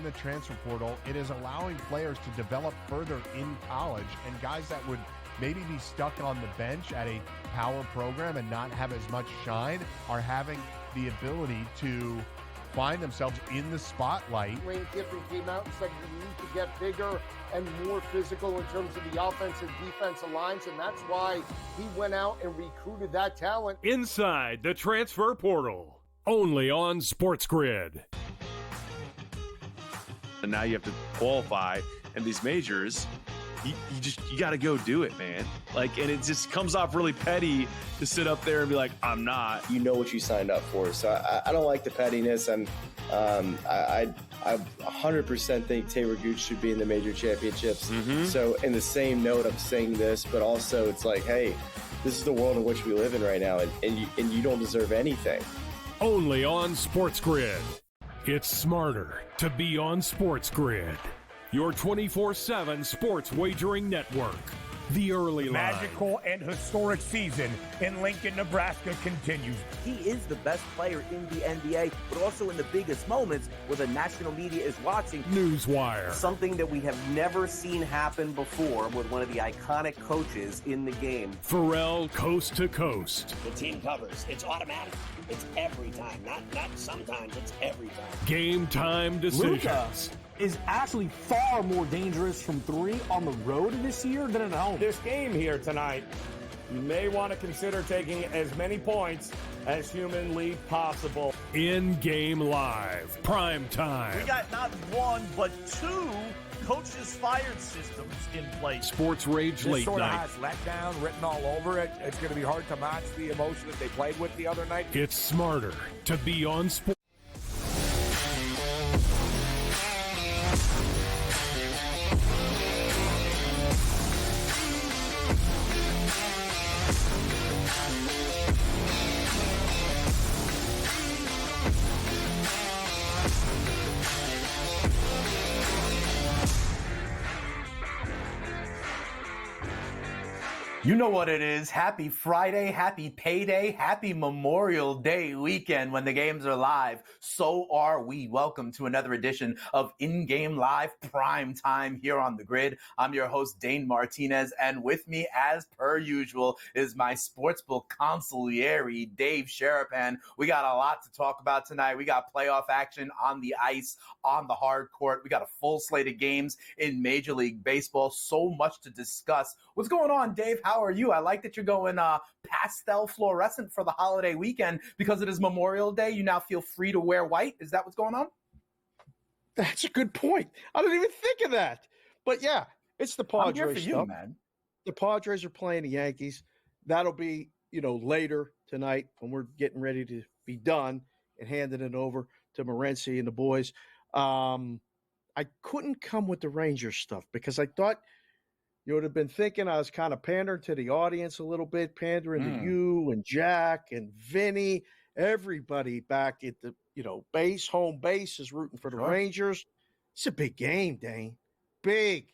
and the transfer portal, it is allowing players to develop further in college, and guys that would maybe be stuck on the bench at a power program and not have as much shine are having the ability to find themselves in the spotlight. Lane Kiffin came out and said we need to get bigger and more physical in terms of the offensive defensive lines, and that's why he went out and recruited that talent. Inside the transfer portal, only on SportsGrid. And now you have to qualify in these majors. You got to go do it, man. Like, and it just comes off really petty to sit up there and be like, I'm not. You know what you signed up for. So I don't like the pettiness. I 100% think Taylor Gooch should be in the major championships. Mm-hmm. So in the same note, I'm saying this, but also it's like, hey, this is the world in which we live in right now, and you don't deserve anything. Only on SportsGrid. It's smarter to be on SportsGrid. Your 24/7 sports wagering network. The early line. Magical and historic season in Lincoln, Nebraska continues. He is the best player in the NBA, but also in the biggest moments where the national media is watching. Newswire. Something that we have never seen happen before with one of the iconic coaches in the game. Pharrell coast to coast. The team covers. It's automatic. It's every time. Not sometimes. It's every time. Game time decisions. Luka is actually far more dangerous from three on the road this year than at home. This game here tonight, you may want to consider taking as many points as humanly possible. InGame Live. Prime time. We got not one, but two coaches fired systems in place. Sports Rage This late sort of night. has letdown written all over it. It's going to be hard to match the emotion that they played with the other night. It's smarter to be on sport. You know what it is. Happy Friday, happy payday, happy Memorial Day weekend when the games are live. So are we. Welcome to another edition of InGame Live Prime Time here on the grid. I'm your host, Dane Martinez, and with me, as per usual, is my sportsbook consigliere, Dave Sharapan. We got a lot to talk about tonight. We got playoff action on the ice, on the hard court. We got a full slate of games in Major League Baseball. So much to discuss. What's going on, Dave? How are you? I like that you're going pastel fluorescent for the holiday weekend because it is Memorial Day. You now feel free to wear white. Is that what's going on? That's a good point. I didn't even think of that. But yeah, it's the Padres I'm here for stuff. you, man. The Padres are playing the Yankees. That'll be, later tonight when we're getting ready to be done and handing it over to Morency and the boys. I couldn't come with the Rangers stuff because I thought you would have been thinking I was kind of pandering to the audience a little bit, pandering to you and Jack and Vinny. Everybody back at the, home base is rooting for the Rangers. It's a big game, Dane. Big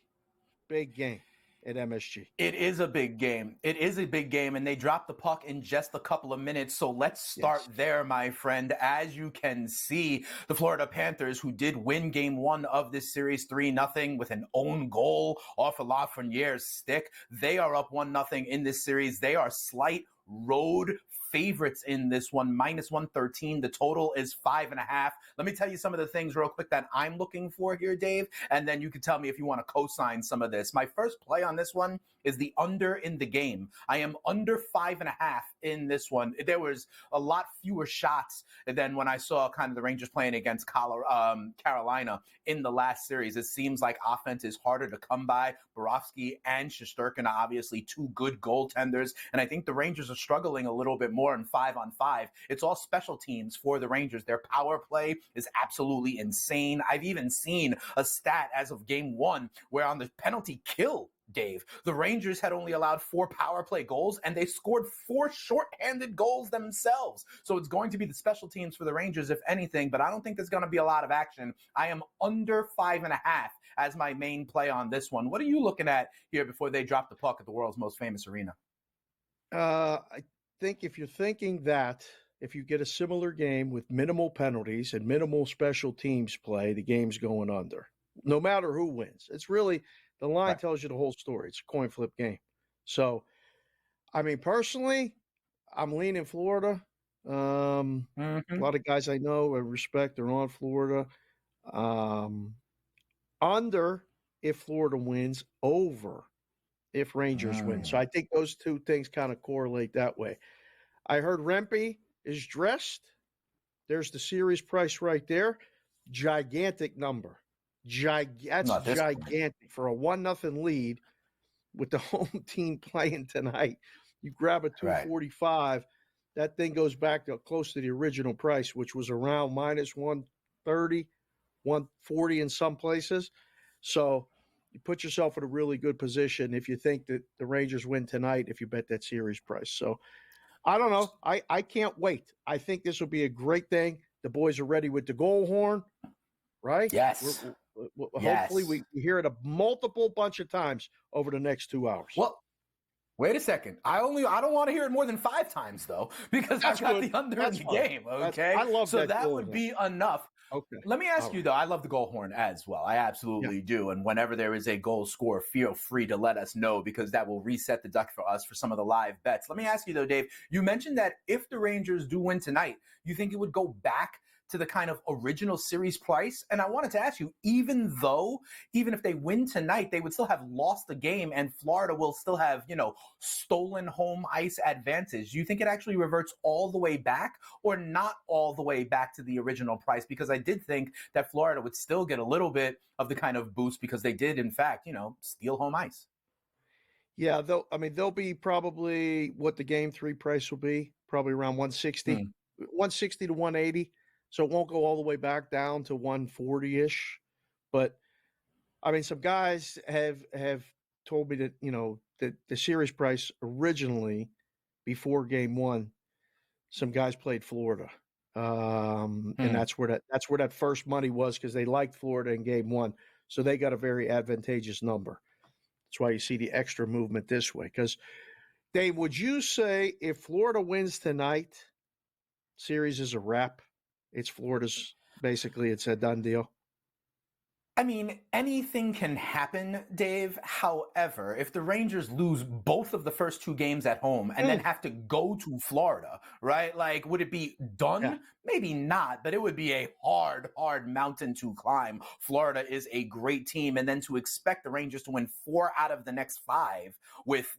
game at MSG. It is a big game. It is a big game, and they dropped the puck in just a couple of minutes. So let's start there, my friend. As you can see, the Florida Panthers, who did win game one of this series 3-0 with an own goal off of Lafreniere's stick, they are up 1-0 in this series. They are slight road favorites in this one, -113. The total is 5.5. Let me tell you some of the things real quick that I'm looking for here, Dave, and then you can tell me if you want to co-sign some of this. My first play on this one is the under in the game. I am under 5.5 in this one. There was a lot fewer shots than when I saw kind of the Rangers playing against Carolina in the last series. It seems like offense is harder to come by. Borowski and Shesterkin are obviously two good goaltenders, and I think the Rangers are struggling a little bit more in 5-on-5. It's all special teams for the Rangers. Their power play is absolutely insane. I've even seen a stat as of game one where on the penalty kill, Dave, the Rangers had only allowed 4 power play goals, and they scored 4 shorthanded goals themselves. So it's going to be the special teams for the Rangers, if anything, but I don't think there's going to be a lot of action. I am under 5.5 as my main play on this one. What are you looking at here before they drop the puck at the world's most famous arena? I think if you're thinking that if you get a similar game with minimal penalties and minimal special teams play, the game's going under, no matter who wins. It's really, the line tells you the whole story. It's a coin flip game. So, I mean, personally, I'm leaning Florida. A lot of guys I know I respect are on Florida. Under if Florida wins, over if Rangers win. So I think those two things kind of correlate that way. I heard Rempe is dressed. There's the series price right there. Gigantic number. That's gigantic for a 1-0 lead with the home team playing tonight. You grab a 245. That thing goes back to close to the original price, which was around minus 130, 140 in some places. So you put yourself in a really good position if you think that the Rangers win tonight, if you bet that series price. So I don't know. I can't wait. I think this will be a great thing. The boys are ready with the goal horn, right? Yes. Hopefully we hear it a multiple bunch of times over the next 2 hours. Well, wait a second. I don't want to hear it more than 5 times though, because I've got the under in the game. Okay, I love so that. That would be enough. Okay. Let me ask you though. I love the goal horn as well. I absolutely do. And whenever there is a goal score, feel free to let us know because that will reset the duck for us for some of the live bets. Let me ask you though, Dave. You mentioned that if the Rangers do win tonight, you think it would go back to the kind of original series price. And I wanted to ask you, even if they win tonight, they would still have lost the game and Florida will still have, stolen home ice advantage. Do you think it actually reverts all the way back or not all the way back to the original price? Because I did think that Florida would still get a little bit of the kind of boost because they did, in fact, steal home ice. Yeah, they'll be probably what the game 3 price will be, probably around 160, 160 to 180. So it won't go all the way back down to 140-ish. But, I mean, some guys have told me that, that the series price originally, before game 1, some guys played Florida. And that's where that first money was because they liked Florida in game 1. So they got a very advantageous number. That's why you see the extra movement this way. Because, Dave, would you say if Florida wins tonight, series is a wrap? It's Florida's, basically, it's a done deal. I mean, anything can happen, Dave. However, if the Rangers lose both of the first 2 games at home and then have to go to Florida, right? Like, would it be done? Yeah. Maybe not, but it would be a hard mountain to climb. Florida is a great team. And then to expect the Rangers to win 4 out of the next 5 with,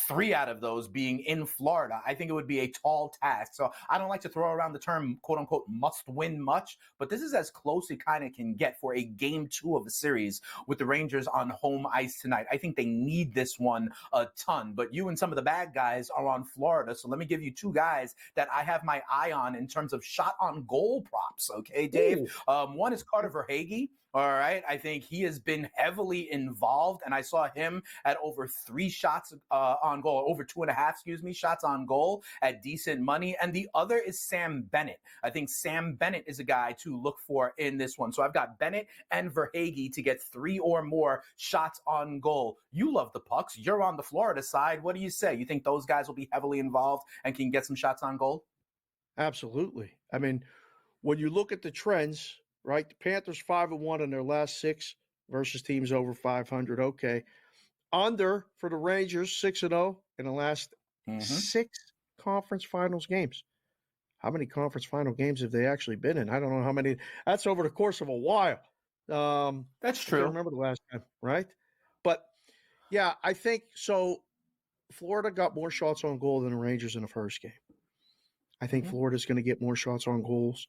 3 out of those being in Florida, I think it would be a tall task. So I don't like to throw around the term, quote unquote, must win much, but this is as close it kind of can get for a game 2 of the series with the Rangers on home ice tonight. I think they need this one a ton, but you and some of the bad guys are on Florida. So let me give you 2 guys that I have my eye on in terms of shot on goal props. Okay, Dave. One is Carter Verhaeghe. All right. I think he has been heavily involved, and I saw him at over 3 shots on goal, over 2.5, shots on goal at decent money. And the other is Sam Bennett. I think Sam Bennett is a guy to look for in this one. So I've got Bennett and Verhaeghe to get 3 or more shots on goal. You love the pucks. You're on the Florida side. What do you say? You think those guys will be heavily involved and can get some shots on goal? Absolutely. I mean, when you look at the trends, right? The Panthers 5-1 in their last 6 versus teams over 500. Okay. Under for the Rangers 6-0 in the last 6 conference finals games. How many conference final games have they actually been in? I don't know how many. That's over the course of a while. That's true. I can't remember the last time, right? But yeah, I think so. Florida got more shots on goal than the Rangers in the first game. I think Florida's going to get more shots on goals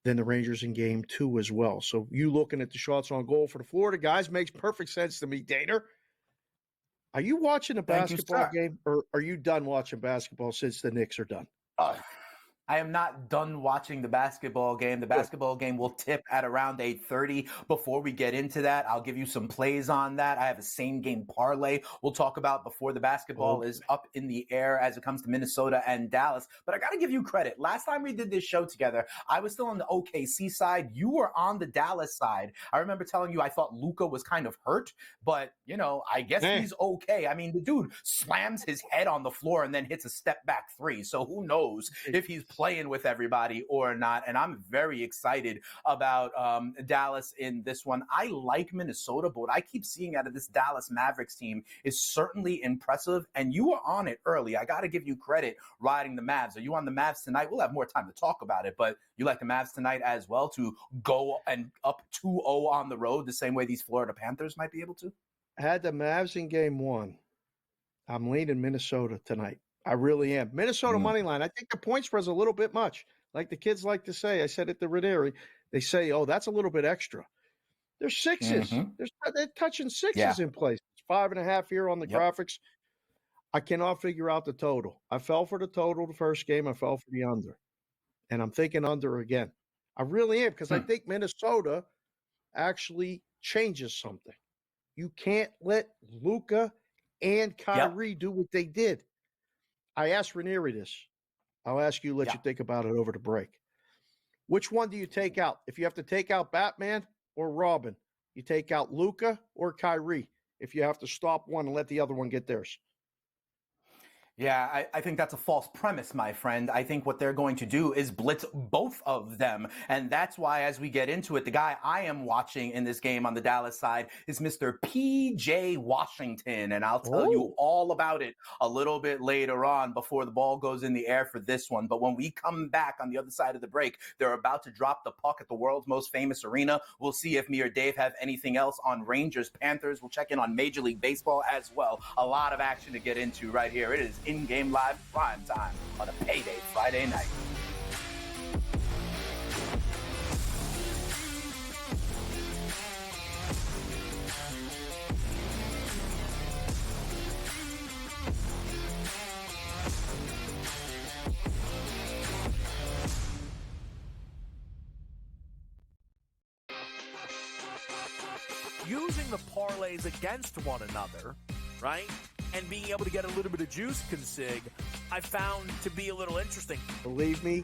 than the Rangers in game 2 as well. So you looking at the shots on goal for the Florida guys makes perfect sense to me, Daner. Are you watching a basketball game, or are you done watching basketball since the Knicks are done? I am not done watching the basketball game. The basketball game will tip at around 8:30. Before we get into that, I'll give you some plays on that. I have a same game parlay we'll talk about before the basketball is up in the air as it comes to Minnesota and Dallas. But I got to give you credit. Last time we did this show together, I was still on the OKC side. You were on the Dallas side. I remember telling you I thought Luka was kind of hurt, but, I guess he's okay. I mean, the dude slams his head on the floor and then hits a step back 3. So who knows if he's playing playing with everybody or not. And I'm very excited about Dallas in this one. I like Minnesota, but what I keep seeing out of this Dallas Mavericks team is certainly impressive. And you were on it early. I got to give you credit riding the Mavs. Are you on the Mavs tonight? We'll have more time to talk about it, but you like the Mavs tonight as well to go and up 2-0 on the road the same way these Florida Panthers might be able to? Had the Mavs in game one. I'm leaning Minnesota tonight. I really am. Minnesota money line. I think the point spread's a little bit much. Like the kids like to say, I said at the Ranieri, they say, oh, that's a little bit extra. There's sixes. They're touching sixes in place. It's 5.5 here on the graphics. I cannot figure out the total. I fell for the total the first game. I fell for the under. And I'm thinking under again. I really am, because I think Minnesota actually changes something. You can't let Luka and Kyrie do what they did. I asked Ranieri this. I'll ask you, let you think about it over the break. Which one do you take out? If you have to take out Batman or Robin, you take out Luka or Kyrie if you have to stop one and let the other one get theirs. Yeah, I think that's a false premise, my friend. I think what they're going to do is blitz both of them. And that's why, as we get into it, the guy I am watching in this game on the Dallas side is Mr. P.J. Washington. And I'll tell you all about it a little bit later on before the ball goes in the air for this one. But when we come back on the other side of the break, they're about to drop the puck at the world's most famous arena. We'll see if me or Dave have anything else on Rangers, Panthers. We'll check in on Major League Baseball as well. A lot of action to get into right here. It is InGame Live Prime Time on a payday Friday night. Using the parlays against one another, right? And being able to get a little bit of juice consig, I found to be a little interesting. Believe me,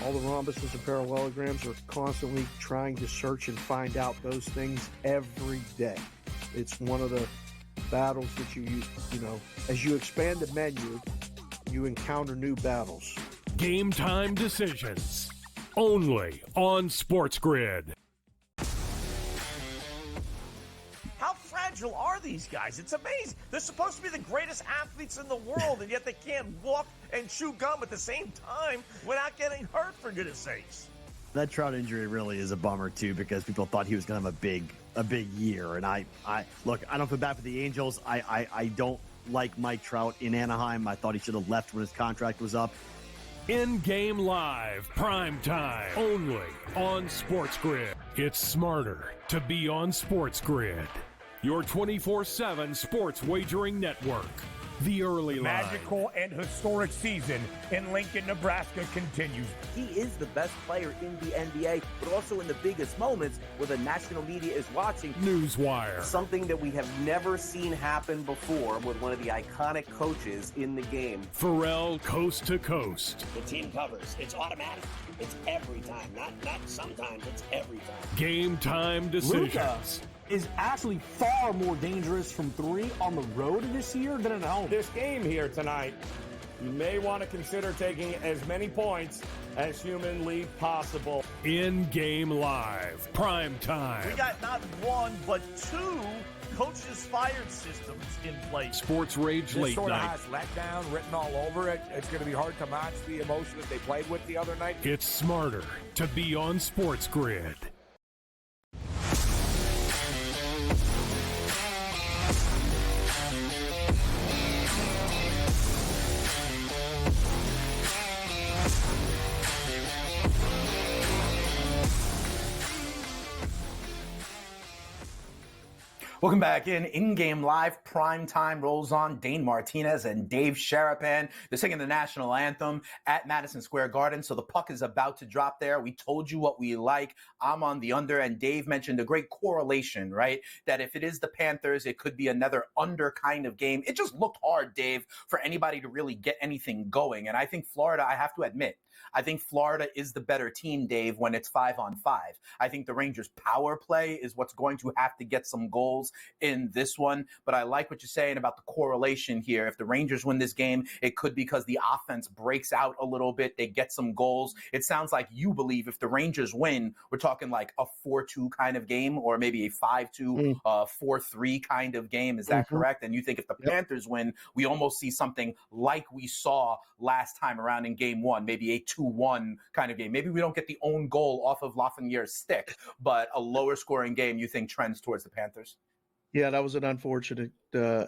all the rhombuses and parallelograms are constantly trying to search and find out those things every day. It's one of the battles that you know, as you expand the menu, you encounter new battles. Game time decisions, only on SportsGrid. How fragile are these guys? It's amazing. They're supposed to be the greatest athletes in the world, and yet they can't walk and chew gum at the same time without getting hurt, for goodness sakes. That Trout injury really is a bummer, too, because people thought he was going to have a big year. And I look, I don't feel bad for the Angels. I don't like Mike Trout in Anaheim. I thought he should have left when his contract was up. In-game live, prime time, only on SportsGrid. It's smarter to be on SportsGrid. Your 24/7 sports wagering network. The early line. Magical and historic season in Lincoln, Nebraska continues. He is the best player in the NBA, but also in the biggest moments where the national media is watching. Newswire. Something that we have never seen happen before with one of the iconic coaches in the game. Pharrell, coast to coast. The team covers. It's automatic. It's every time. Not sometimes. It's every time. Game time decisions. Luka is actually far more dangerous from three on the road this year than at home. This game here tonight, you may want to consider taking as many points as humanly possible. In-game live, prime time. We got not one, but two coaches fired systems in place. Sports Rage Late sort Night. of has letdown written all over it. It's going to be hard to match the emotion that they played with the other night. It's smarter to be on SportsGrid. Welcome back in-game live, prime time rolls on. Dane Martinez and Dave Sharapan. They're singing the national anthem at Madison Square Garden, so the puck is about to drop there. We told you what we like. I'm on the under, and Dave mentioned a great correlation, right? That if it is the Panthers, it could be another under kind of game. It just looked hard, Dave, for anybody to really get anything going, and I think Florida, I have to admit, I think Florida is the better team, Dave, when it's 5-on-5. I think the Rangers' power play is what's going to have to get some goals. goals in this one. But I like what you're saying about the correlation here. If the Rangers win this game, it could be because the offense breaks out a little bit. They get some goals. It sounds like you believe if the Rangers win, we're talking like a 4-2 kind of game, or maybe a 5-2, 4-3 kind of game. Is that correct? And you think if the Panthers win, we almost see something like we saw last time around in game one, maybe a 2-1 kind of game. Maybe we don't get the own goal off of Lafreniere's stick, but a lower scoring game you think trends towards the Panthers? Yeah, that was an unfortunate goal.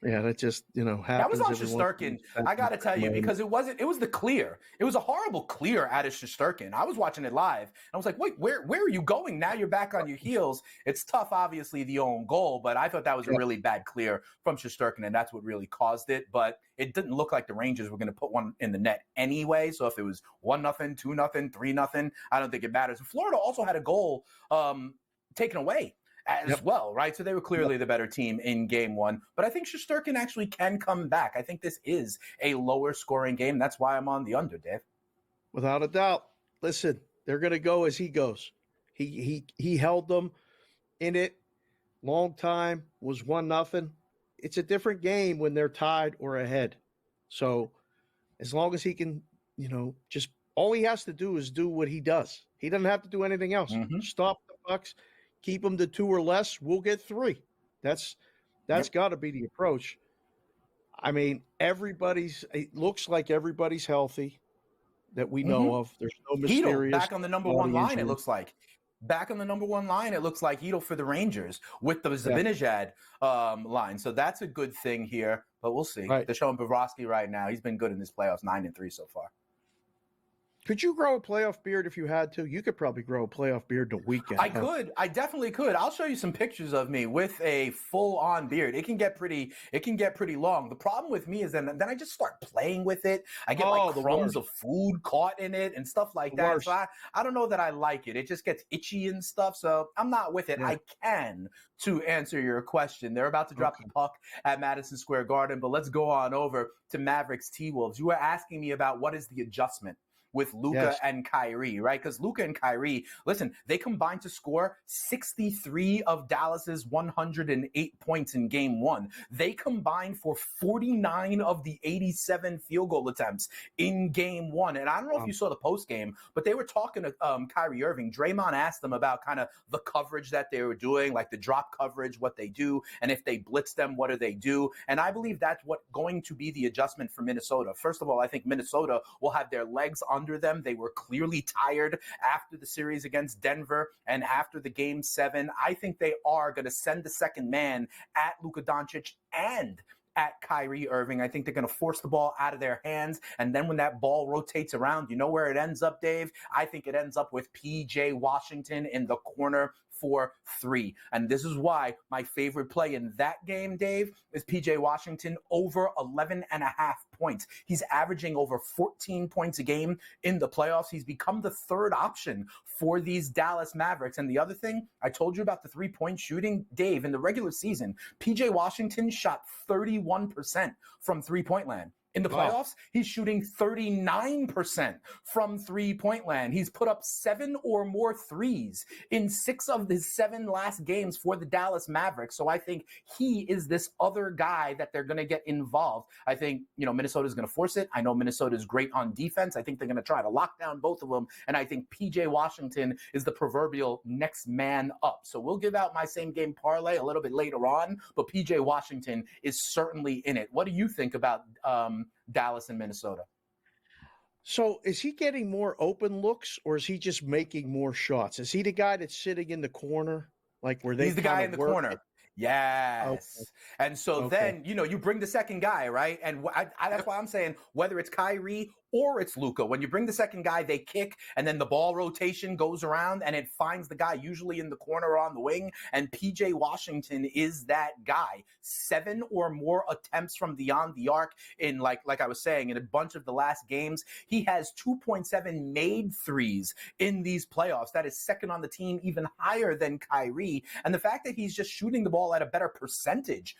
Yeah, that just, happens. That was on Shesterkin. I got to tell you, because it was the clear. It was a horrible clear out of Shesterkin. I was watching it live. I was like, wait, where are you going? Now you're back on your heels. It's tough, obviously, the own goal, but I thought that was a really bad clear from Shesterkin, and that's what really caused it. But it didn't look like the Rangers were going to put one in the net anyway. So if it was 1-0, 2-0, 3-0, I don't think it matters. Florida also had a goal taken away as well, right? So they were clearly the better team in game one. But I think Shesterkin actually can come back. I think this is a lower scoring game. That's why I'm on the under, Dave. Without a doubt. Listen, they're going to go as he goes. He held them in it long time, was 1-0. It's a different game when they're tied or ahead. So as long as he can, just all he has to do is do what he does. He doesn't have to do anything else. Stop the pucks. Keep them to 2 or less. We'll get 3. That's got to be the approach. I mean, it looks like everybody's healthy that we know of. There's no mysterious. Back on the number one line, it looks like. Back on the number one line, it looks like Hedl for the Rangers with the Zibanejad line. So that's a good thing here, but we'll see. Right. They're showing Bobrovsky right now. He's been good in this playoffs, 9-3 so far. Could you grow a playoff beard if you had to? You could probably grow a playoff beard the weekend. I could. I definitely could. I'll show you some pictures of me with a full-on beard. It can get pretty long. The problem with me is then I just start playing with it. I get crumbs of food caught in it and stuff like that. So I don't know that I like it. It just gets itchy and stuff. So I'm not with it. Yeah. I can, to answer your question. They're about to drop the puck at Madison Square Garden, but let's go on over to Mavericks T-Wolves. You were asking me about what is the adjustment with Luka and Kyrie, right? Because Luka and Kyrie, listen, they combined to score 63 of Dallas's 108 points in game one. They combined for 49 of the 87 field goal attempts in game one. And I don't know if you saw the post game, but they were talking to Kyrie Irving. Draymond asked them about kind of the coverage that they were doing, like the drop coverage, what they do, and if they blitz them, what do they do? And I believe that's what going to be the adjustment for Minnesota. First of all, I think Minnesota will have their legs under them. They were clearly tired after the series against Denver and after the game 7. I think they are going to send the second man at Luka Doncic and at Kyrie Irving. I think they're going to force the ball out of their hands. And then when that ball rotates around, you know where it ends up, Dave? I think it ends up with P.J. Washington in the corner for 3. And this is why my favorite play in that game, Dave, is P.J. Washington over 11.5 points. He's averaging over 14 points a game in the playoffs. He's become the third option for these Dallas Mavericks. And the other thing, I told you about the 3-point shooting, Dave, in the regular season, P.J. Washington shot 31% from 3-point land. In the playoffs, he's shooting 39% from 3-point land. He's put up 7 or more threes in 6 of his 7 last games for the Dallas Mavericks. So I think he is this other guy that they're going to get involved. I think, Minnesota's going to force it. I know Minnesota is great on defense. I think they're going to try to lock down both of them. And I think P.J. Washington is the proverbial next man up. So we'll give out my same game parlay a little bit later on, but P.J. Washington is certainly in it. What do you think about Dallas and Minnesota? So is he getting more open looks or is he just making more shots? Is he the guy that's sitting in the corner? Like where he's the guy in the corner. Yes. Okay. And so then, you bring the second guy, right? And that's why I'm saying whether it's Kyrie or it's Luka, when you bring the second guy, they kick, and then the ball rotation goes around, and it finds the guy usually in the corner or on the wing, and P.J. Washington is that guy. 7 or more attempts from beyond the arc in, like I was saying, in a bunch of the last games. He has 2.7 made threes in these playoffs. That is second on the team, even higher than Kyrie. And the fact that he's just shooting the ball at a better percentage,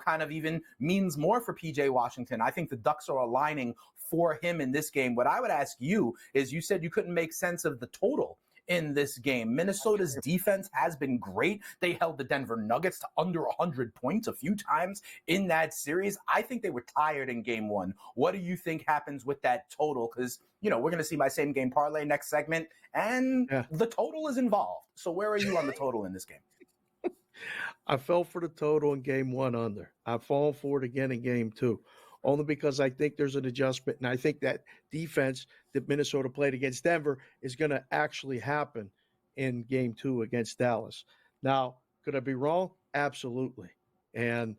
kind of even means more for P.J. Washington. I think the Ducks are aligning for him in this game. What I would ask you is, you said you couldn't make sense of the total in this game. Minnesota's defense has been great. They held the Denver Nuggets to under 100 points a few times in that series. I think they were tired in game one. What do you think happens with that total? Because, we're going to see my same game parlay next segment, and the total is involved. So where are you on the total in this game? I fell for the total in game one under. I've fallen for it again in game two, only because I think there's an adjustment. And I think that defense that Minnesota played against Denver is going to actually happen in game two against Dallas. Now, could I be wrong? Absolutely. And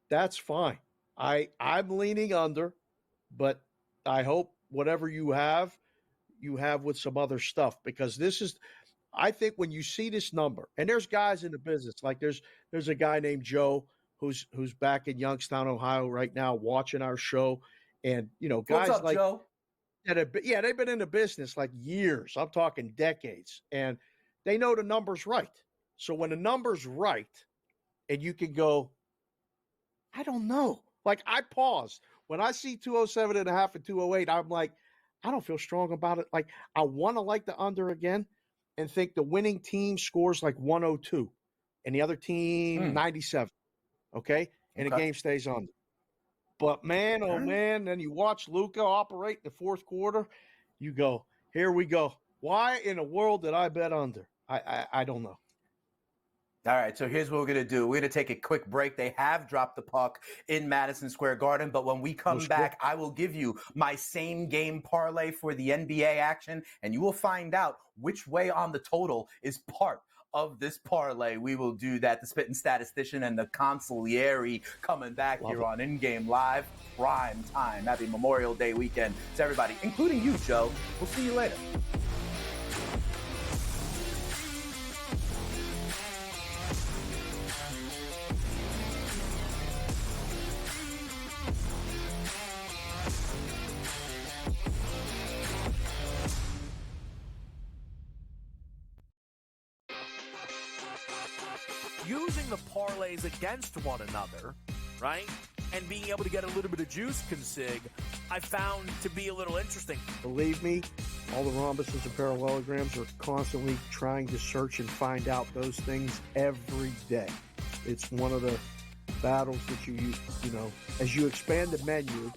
that's fine. I'm leaning under, but I hope whatever you have with some other stuff, because this is – I think when you see this number, and there's guys in the business, like there's a guy named Joe who's back in Youngstown, Ohio right now watching our show. And, guys What's up, like Joe? they've been in the business like years. I'm talking decades. And they know the number's right. So when the number's right and you can go, I don't know. Like I paused. When I see 207.5 and 208, I'm like, I don't feel strong about it. Like I want to like the under again and think the winning team scores like 102 and the other team 97. Okay. And the game stays under. But man, oh man, then you watch Luka operate in the fourth quarter. You go, here we go. Why in the world did I bet under? I don't know. All right, so here's what we're going to do. We're going to take a quick break. They have dropped the puck in Madison Square Garden, but when we come back, I will give you my same game parlay for the NBA action, and you will find out which way on the total is part of this parlay. We will do that. The Spittin' Statistician and the Consigliere coming back here on InGame Live, prime time. Happy Memorial Day weekend to everybody, including you, Joe. We'll see you later. Using the parlays against one another, right? And being able to get a little bit of juice consig, I found to be a little interesting. Believe me, all the rhombuses and parallelograms are constantly trying to search and find out those things every day. It's one of the battles that you as you expand the menu,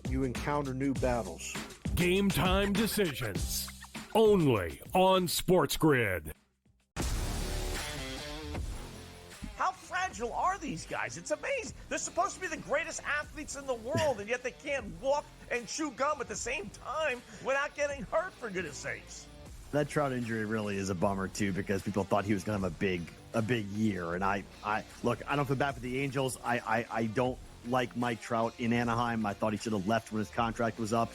you encounter new battles. Game time decisions, only on SportsGrid. How fragile are these guys? It's amazing. They're supposed to be the greatest athletes in the world, and yet they can't walk and chew gum at the same time without getting hurt, for goodness sakes. That Trout injury really is a bummer, too, because people thought he was going to have a big year. And I look, I don't feel bad for the Angels. I don't like Mike Trout in Anaheim. I thought he should have left when his contract was up.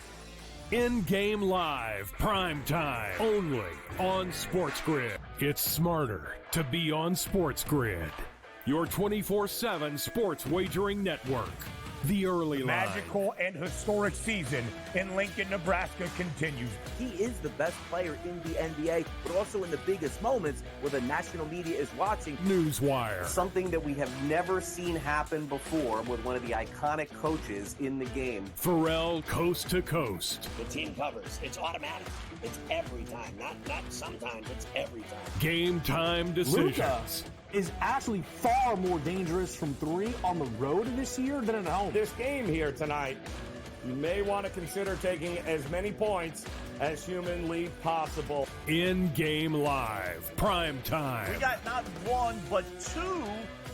InGame Live, prime time, only on SportsGrid. It's smarter to be on SportsGrid. Your 24/7 sports wagering network. The early line. Magical and historic season in Lincoln, Nebraska continues. He is the best player in the NBA, but also in the biggest moments where the national media is watching. Newswire. Something that we have never seen happen before with one of the iconic coaches in the game. Pharrell, coast to coast. The team covers. It's automatic. It's every time. Not sometimes. It's every time. Game time decisions. Luka is actually far more dangerous from three on the road this year than at home. This game here tonight, you may want to consider taking as many points as humanly possible. InGame Live, prime time. We got not one, but two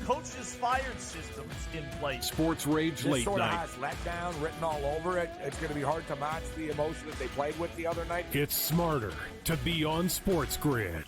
coaches fired systems in place. Sports Rage This Late sort Night. of has letdown written all over it. It's going to be hard to match the emotion that they played with the other night. It's smarter to be on SportsGrid.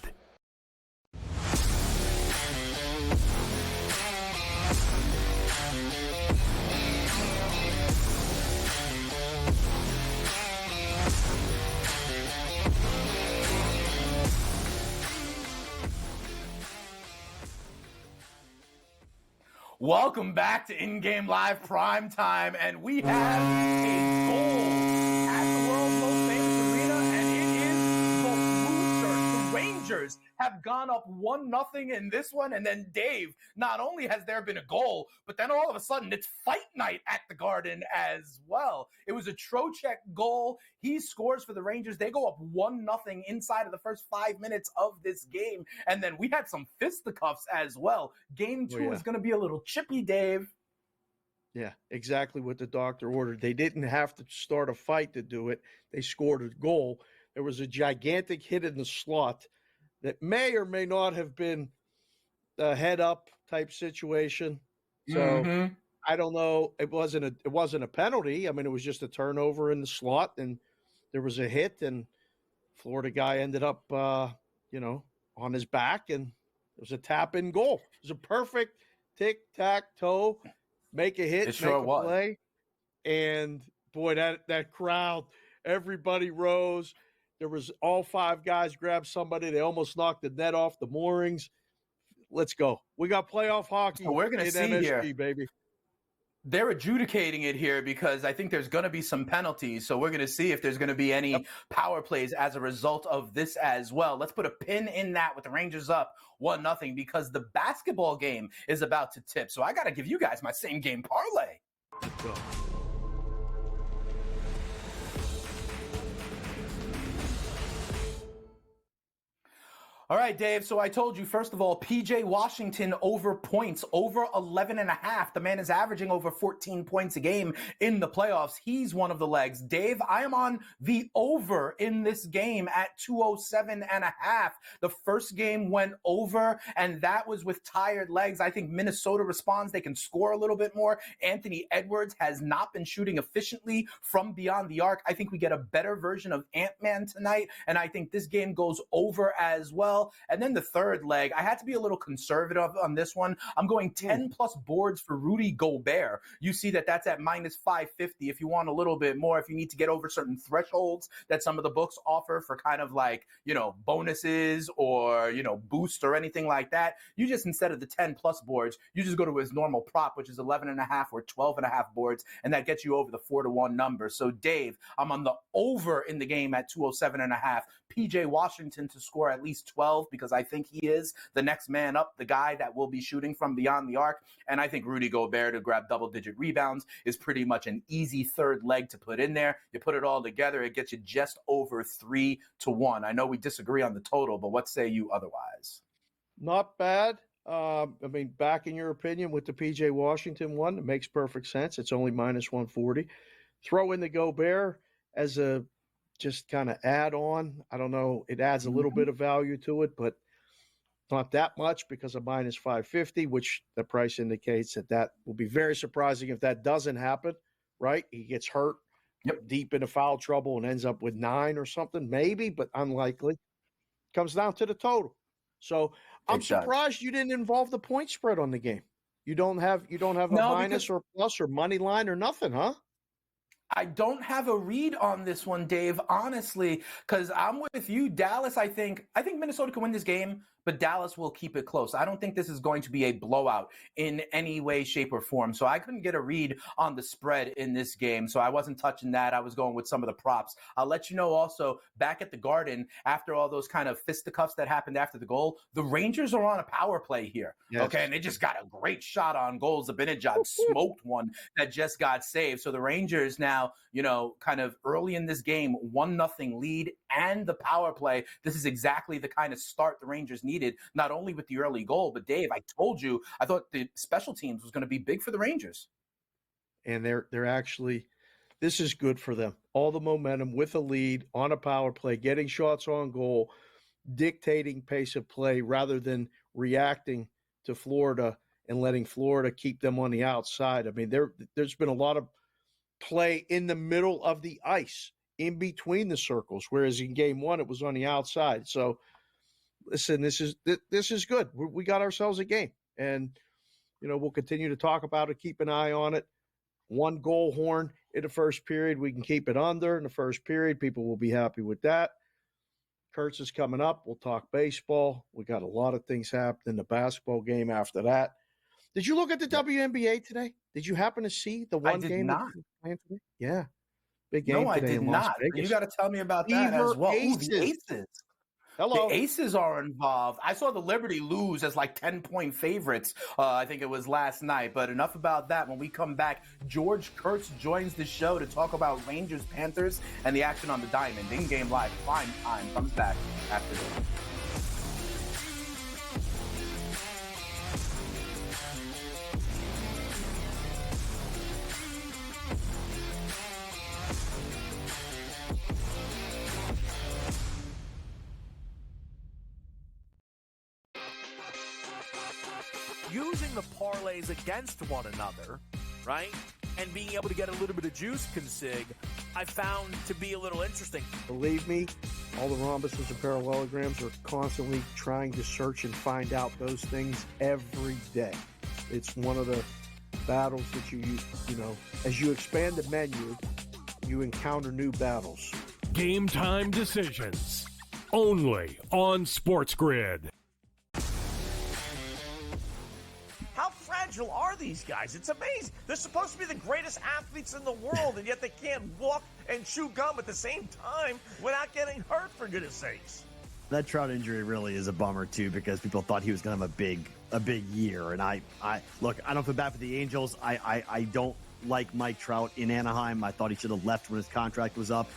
Welcome back to InGame Live Prime Time, and we have a goal at the world's most famous arena, and it is the Roosters, the Rangers have gone up 1-0 in this one. And then, Dave, not only has there been a goal, but then all of a sudden it's fight night at the Garden as well. It was a Trocheck goal. He scores for the Rangers. They go up 1-0 inside of the first 5 minutes of this game. And then we had some fisticuffs as well. Game 2 is going to be a little chippy, Dave. Yeah, exactly what the doctor ordered. They didn't have to start a fight to do it. They scored a goal. There was a gigantic hit in the slot that may or may not have been a head-up type situation. So I don't know. It wasn't a penalty. I mean, it was just a turnover in the slot, and there was a hit, and Florida guy ended up, on his back, and it was a tap-in goal. It was a perfect tic-tac-toe, make a hit, make a play. And, boy, that crowd, everybody rose. There was all 5 guys grabbed somebody. They almost knocked the net off the moorings. Let's go. We got playoff hockey. So we're going to see MSG, here, baby. They're adjudicating it here because I think there's going to be some penalties. So we're going to see if there's going to be any power plays as a result of this as well. Let's put a pin in that with the Rangers up 1-0 because the basketball game is about to tip. So I got to give you guys my same game parlay. Let's go. All right, Dave. So I told you, first of all, PJ Washington over points, over 11.5. The man is averaging over 14 points a game in the playoffs. He's one of the legs. Dave, I am on the over in this game at 207.5. The first game went over, and that was with tired legs. I think Minnesota responds. They can score a little bit more. Anthony Edwards has not been shooting efficiently from beyond the arc. I think we get a better version of Ant-Man tonight, and I think this game goes over as well. And then the third leg, I had to be a little conservative on this one. I'm going 10 plus boards for Rudy Gobert. You see that's at minus 550 if you want a little bit more, if you need to get over certain thresholds that some of the books offer for kind of like, bonuses or, boost or anything like that. You just, instead of the 10 plus boards, you just go to his normal prop, which is 11.5 or 12.5 boards. And that gets you over the 4-1 number. So Dave, I'm on the over in the game at 207.5. PJ Washington to score at least 12 because I think he is the next man up, the guy that will be shooting from beyond the arc. And I think Rudy Gobert to grab double-digit rebounds is pretty much an easy third leg to put in there. You put it all together, it gets you just over 3-1. I know we disagree on the total, but what say you otherwise? Not bad. Back in your opinion with the PJ Washington one, it makes perfect sense. It's only minus 140. Throw in the Gobert as a just kind of add on. I don't know. It adds a little bit of value to it, but not that much because of minus 550, which the price indicates that will be very surprising if that doesn't happen, right? He gets hurt deep into foul trouble and ends up with 9 or something, maybe, but unlikely. Comes down to the total. So I'm surprised you didn't involve the point spread on the game. You don't have a minus or plus or money line or nothing, huh? I don't have a read on this one, Dave, honestly, because I'm with you. Dallas, I think Minnesota can win this game, but Dallas will keep it close. I don't think this is going to be a blowout in any way, shape, or form. So I couldn't get a read on the spread in this game. So I wasn't touching that. I was going with some of the props. I'll let you know also, back at the Garden, after all those kind of fisticuffs that happened after the goal, the Rangers are on a power play here. Yes. Okay, and they just got a great shot on goal. Zibanejad smoked one that just got saved. So the Rangers now, kind of early in this game, 1-0 lead and the power play. This is exactly the kind of start the Rangers needed, not only with the early goal, but Dave, I told you, I thought the special teams was going to be big for the Rangers. And they're actually, this is good for them. All the momentum with a lead on a power play, getting shots on goal, dictating pace of play rather than reacting to Florida and letting Florida keep them on the outside. I mean, there's been a lot of play in the middle of the ice, in between the circles, whereas in game 1 it was on the outside. So listen, this is good. We got ourselves a game, and we'll continue to talk about it, keep an eye on it. 1 goal horn in the first period, we can keep it under in the first period. People will be happy with that. Kurtz is coming up. We'll talk baseball. We got a lot of things happening. The basketball game after that. Did you look at the WNBA today? Did you happen to see the one game that you playing today? Yeah. Big game today. No, I did not. You got to tell me about that as well. Ooh, the Aces. Hello. The Aces are involved. I saw the Liberty lose as like 10-point favorites. I think it was last night. But enough about that. When we come back, George Kurtz joins the show to talk about Rangers, Panthers, and the action on the diamond. In-game live, prime time comes back after this. Using the parlays against one another, right, and being able to get a little bit of juice consig, I found to be a little interesting. Believe me, all the rhombuses and parallelograms are constantly trying to search and find out those things every day. It's one of the battles that you know, as you expand the menu, you encounter new battles. Game time decisions. Only on SportsGrid. How fragile are these guys? It's amazing. They're supposed to be the greatest athletes in the world, and yet they can't walk and chew gum at the same time without getting hurt, for goodness sakes. That Trout injury really is a bummer too, because people thought he was going to have a big year. And I look, I don't feel bad for the Angels. I don't like Mike Trout in Anaheim. I thought he should have left when his contract was up.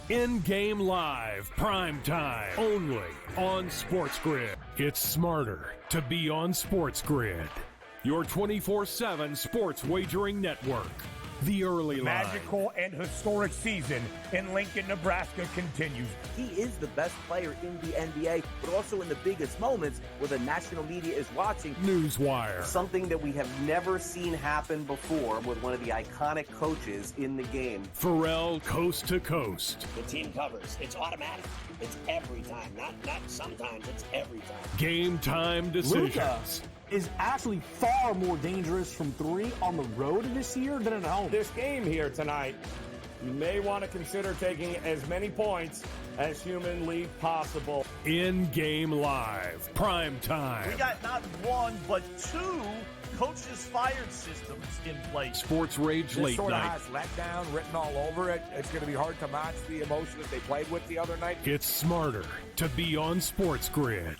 In-game live, prime time, only on SportsGrid. It's smarter to be on SportsGrid. Your 24/7 sports wagering network. The early line. Magical and historic season in Lincoln, Nebraska continues. He is the best player in the NBA, but also in the biggest moments where the national media is watching. Newswire. Something that we have never seen happen before with one of the iconic coaches in the game. Pharrell, coast to coast. The team covers. It's automatic. It's every time. Not sometimes. It's every time. Game time decisions. Luka is actually far more dangerous from three on the road this year than at home. This game here tonight, you may want to consider taking as many points as humanly possible. In-game live, prime time. We got not one, but two coaches fired systems in place. Sports Rage This Late sort of Night. has letdown written all over it. It's going to be hard to match the emotion that they played with the other night. It's smarter to be on SportsGrid.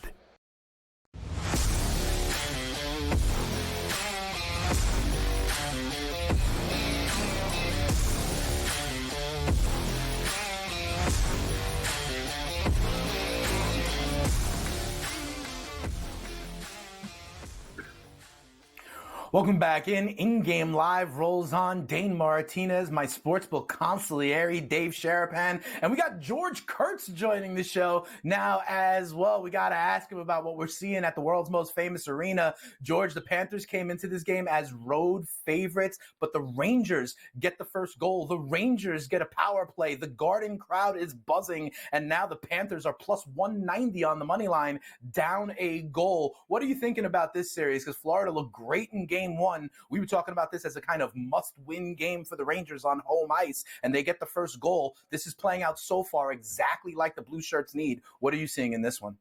Welcome back in. In-game live rolls on. Dane Martinez, my sportsbook consigliere, Dave Sharapan, and we got George Kurtz joining the show now as well. We got to ask him about what we're seeing at the world's most famous arena. George, the Panthers came into this game as road favorites, but the Rangers get the first goal. The Rangers get a power play. The Garden crowd is buzzing, and now the Panthers are plus 190 on the money line, down a goal. What are you thinking about this series? Because Florida looked great in game one. We were talking about this as a kind of must-win game for the Rangers on home ice, and they get the first goal. This is playing out so far exactly like the Blue Shirts need. What are you seeing in this one?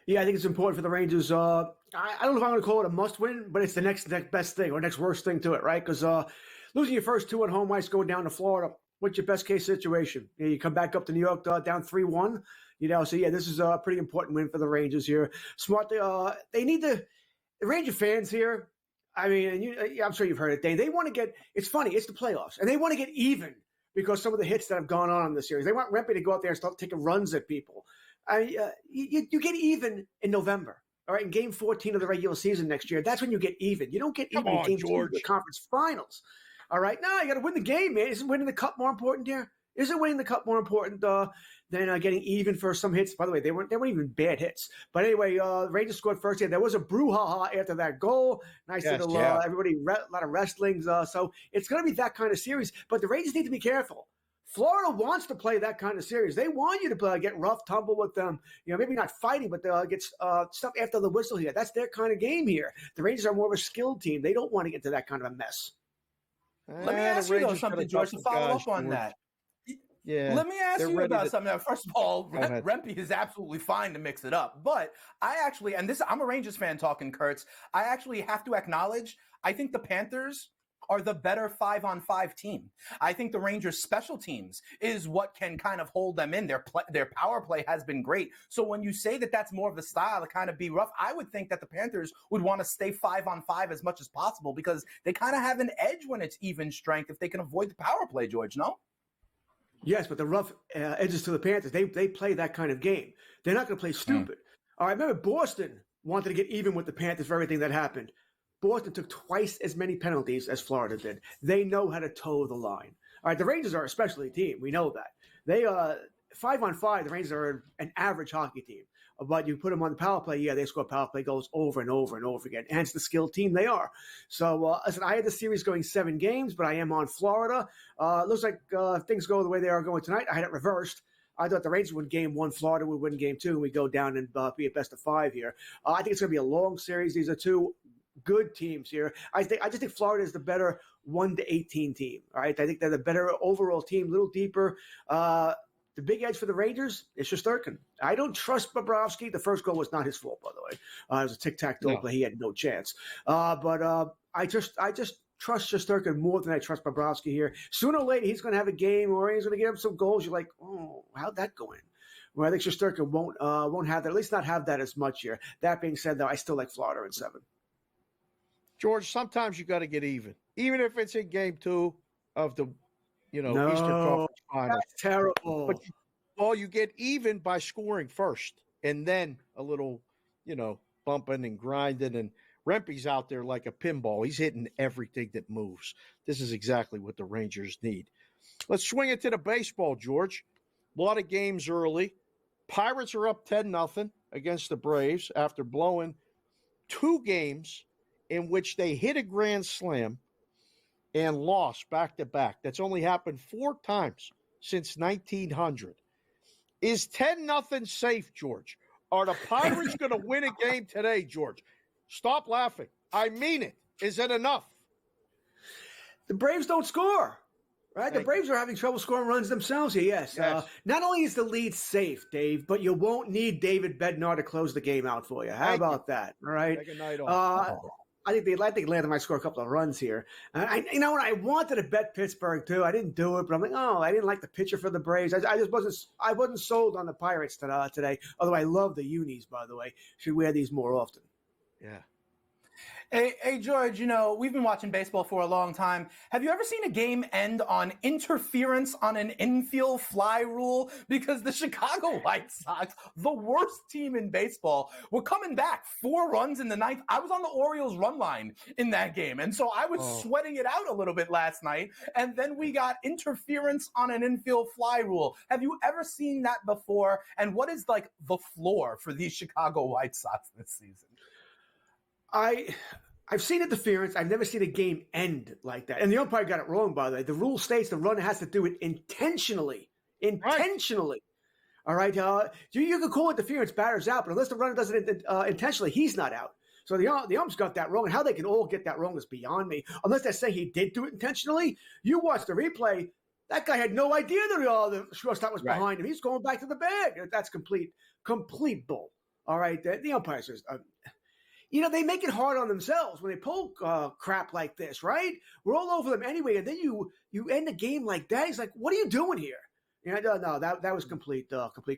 Yeah, I think it's important for the Rangers. I don't know if I'm going to call it a must-win, but it's the next best thing or next worst thing to it, right? Because losing your first two on home ice, going down to Florida, what's your best-case situation? You come back up to New York down 3-1. So yeah, this is a pretty important win for the Rangers here. Smart. They need the Ranger fans here. I mean, I'm sure you've heard it, Dane. They want to get – it's funny. It's the playoffs. And they want to get even because some of the hits that have gone on in the series. They want Rempe to go out there and start taking runs at people. You get even in November, all right, in Game 14 of the regular season next year. That's when you get even. You don't get even in Game 2 of the conference finals. All right? No, you got to win the game, man. Isn't winning the cup more important here? Isn't winning the cup more important than getting even for some hits? By the way, they weren't even bad hits. But anyway, Rangers scored first. There was a brouhaha after that goal. Nice little everybody, a lot of wrestlings. So it's going to be that kind of series. But the Rangers need to be careful. Florida wants to play that kind of series. They want you to get rough, tumble with them. Maybe not fighting, but get stuff after the whistle here. That's their kind of game here. The Rangers are more of a skilled team. They don't want to get to that kind of a mess. Let me ask you something, George, to follow up on that. Yeah. Let me ask you about something. First of all, Rempe is absolutely fine to mix it up. But I'm a Rangers fan talking, Kurtz. I actually have to acknowledge, I think the Panthers are the better 5-on-5 team. I think the Rangers' special teams is what can kind of hold them in. Their power play has been great. So when you say that that's more of the style to kind of be rough, I would think that the Panthers would want to stay 5-on-5 as much as possible because they kind of have an edge when it's even strength if they can avoid the power play, George, no? Yes, but the rough edges to the Panthers, they play that kind of game. They're not going to play stupid. All right, remember Boston wanted to get even with the Panthers for everything that happened. Boston took twice as many penalties as Florida did. They know how to toe the line. All right, the Rangers are a specialty team. We know that. They 5-on-5, the Rangers are an average hockey team. But you put them on the power play, they score power play goals over and over and over again. Hence the skilled team they are. So, listen, I had the series going 7 games, but I am on Florida. Looks like things go the way they are going tonight. I had it reversed. I thought the Rangers would win game 1, Florida would win game 2, and we go down and be a best of 5 here. I think it's going to be a long series. These are two good teams here. I just think Florida is the better 1-18 team. All right, I think they're the better overall team, a little deeper. The big edge for the Rangers is Shesterkin. I don't trust Bobrovsky. The first goal was not his fault, by the way. It was a tic-tac-toe, but he had no chance. But I just trust Shesterkin more than I trust Bobrovsky here. Sooner or later, he's going to have a game or he's going to get him some goals. You're like, oh, how'd that go in? Well, I think Shesterkin won't have that, at least not have that as much here. That being said, though, I still like Florida in 7. George, sometimes you got to get even if it's in game 2 of the Eastern Conference Finals. That's terrible. But you get even by scoring first and then a little, bumping and grinding. And Rempe's out there like a pinball. He's hitting everything that moves. This is exactly what the Rangers need. Let's swing it to the baseball, George. A lot of games early. Pirates are up 10-0 against the Braves after blowing 2 games in which they hit a grand slam and lost back-to-back. That's only happened 4 times since 1900. Is 10-0 safe, George? Are the Pirates going to win a game today, George? Stop laughing. I mean it. Is it enough? The Braves don't score, right? The Braves are having trouble scoring runs themselves here, yes. Not only is the lead safe, Dave, but you won't need David Bednar to close the game out for you. How about that, all right? Take a night off. I think Atlanta might score a couple of runs here. I wanted to bet Pittsburgh too. I didn't do it, but I'm like, I didn't like the pitcher for the Braves. I just wasn't sold on the Pirates today. Although I love the unis, by the way. Should wear these more often. Yeah. Hey, George, we've been watching baseball for a long time. Have you ever seen a game end on interference on an infield fly rule? Because the Chicago White Sox, the worst team in baseball, were coming back 4 runs in the 9th. I was on the Orioles run line in that game, and so I was sweating it out a little bit last night. And then we got interference on an infield fly rule. Have you ever seen that before? And what is like the floor for these Chicago White Sox this season? I've seen interference. I've never seen a game end like that. And the umpire got it wrong, by the way. The rule states the runner has to do it intentionally. Intentionally. All right. You can call interference, batters out, but unless the runner does it intentionally, he's not out. So the umps got that wrong. And how they can all get that wrong is beyond me. Unless they say he did do it intentionally. You watch the replay. That guy had no idea that the shortstop was behind him. He's going back to the bag. That's complete bull. All right. The umpires are... they make it hard on themselves when they pull crap like this, right? We're all over them anyway, and then you end the game like that. He's like, "What are you doing here?" No, that was complete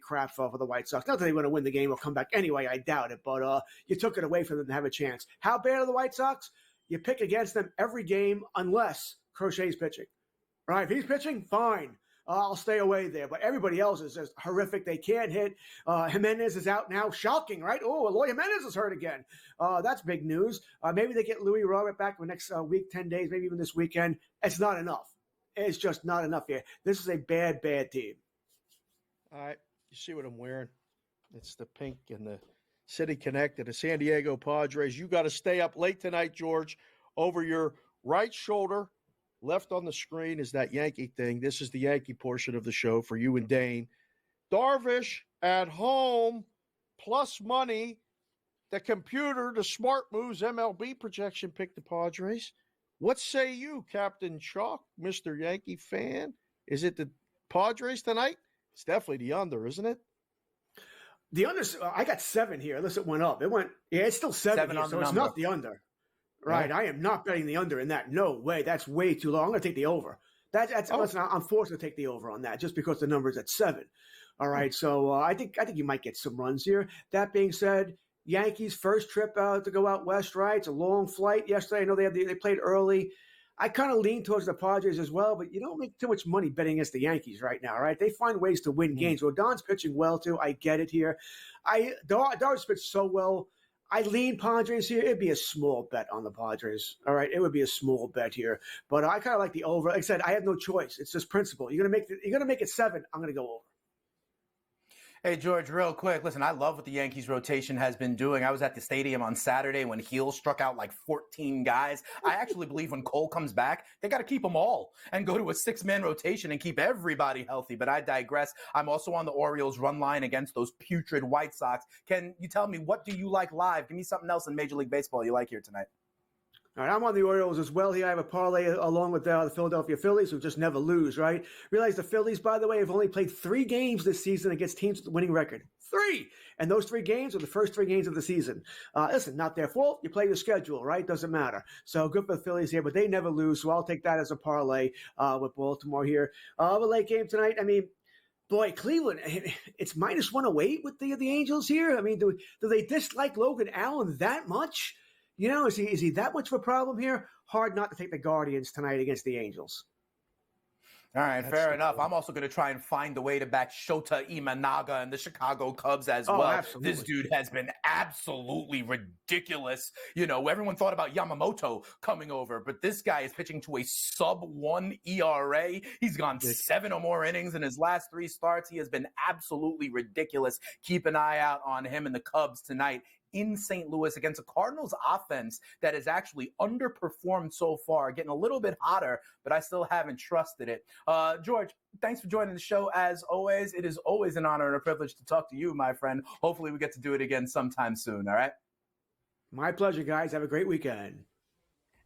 crap for the White Sox. Not that they want to win the game or come back anyway. I doubt it, but you took it away from them to have a chance. How bad are the White Sox? You pick against them every game unless Crochet's pitching. Right? If he's pitching, fine. I'll stay away there. But everybody else is just horrific. They can't hit. Jimenez is out now. Shocking, right? Oh, Eloy Jimenez is hurt again. That's big news. Maybe they get Louis Robert back in the next week, 10 days, maybe even this weekend. It's not enough. It's just not enough here. This is a bad, bad team. All right. You see what I'm wearing? It's the pink and the City Connect and the San Diego Padres. You got to stay up late tonight, George, over your right shoulder. Left on the screen is that Yankee thing. This is the Yankee portion of the show for you and Dane. Darvish at home, plus money. The computer, the smart moves MLB projection picked the Padres. What say you, Captain Chalk, Mr. Yankee fan? Is it the Padres tonight? It's definitely the under, isn't it? The under, I got 7 here, unless it went up. It's still 7 here, so it's not the under. Right. I am not betting the under in that. No way. That's way too low. I'm going to take the over. Listen, I'm forced to take the over on that just because the number is at 7. All right. So I think you might get some runs here. That being said, Yankees' first trip to go out west, right? It's a long flight yesterday. I know they played early. I kind of lean towards the Padres as well, but you don't make too much money betting against the Yankees right now, right? They find ways to win games. Rodon's pitching well, too. I get it here. Darvish pitched so well. I lean Padres here. It'd be a small bet on the Padres. All right, it would be a small bet here, but I kind of like the over. Like I said, I have no choice. It's just principle. You're gonna make it 7. I'm gonna go over. Hey, George, real quick. Listen, I love what the Yankees rotation has been doing. I was at the stadium on Saturday when Heel struck out like 14 guys. I actually believe when Cole comes back, they got to keep them all and go to a 6-man rotation and keep everybody healthy. But I digress. I'm also on the Orioles run line against those putrid White Sox. Can you tell me, what do you like live? Give me something else in Major League Baseball you like here tonight. All right, I'm on the Orioles as well here. I have a parlay along with the Philadelphia Phillies, who just never lose, right? Realize the Phillies, by the way, have only played 3 games this season against teams with a winning record. 3! And those 3 games are the first 3 games of the season. Listen, not their fault. You play your schedule, right? Doesn't matter. So good for the Phillies here, but they never lose, so I'll take that as a parlay with Baltimore here. The late game tonight, I mean, boy, Cleveland, it's minus 108 with the Angels here. I mean, do they dislike Logan Allen that much? You know, is he that much of a problem here? Hard not to take the Guardians tonight against the Angels. All right, fair enough. I'm also going to try and find a way to back Shota Imanaga and the Chicago Cubs as well. Absolutely. This dude has been absolutely ridiculous. You know, everyone thought about Yamamoto coming over, but this guy is pitching to a sub-1 ERA. He's gone 7 or more innings in his last 3 starts. He has been absolutely ridiculous. Keep an eye out on him and the Cubs tonight in St. Louis against a Cardinals offense that has actually underperformed so far, getting a little bit hotter, but I still haven't trusted it. George, thanks for joining the show as always. It is always an honor and a privilege to talk to you, my friend. Hopefully we get to do it again sometime soon, all right? My pleasure, guys. Have a great weekend.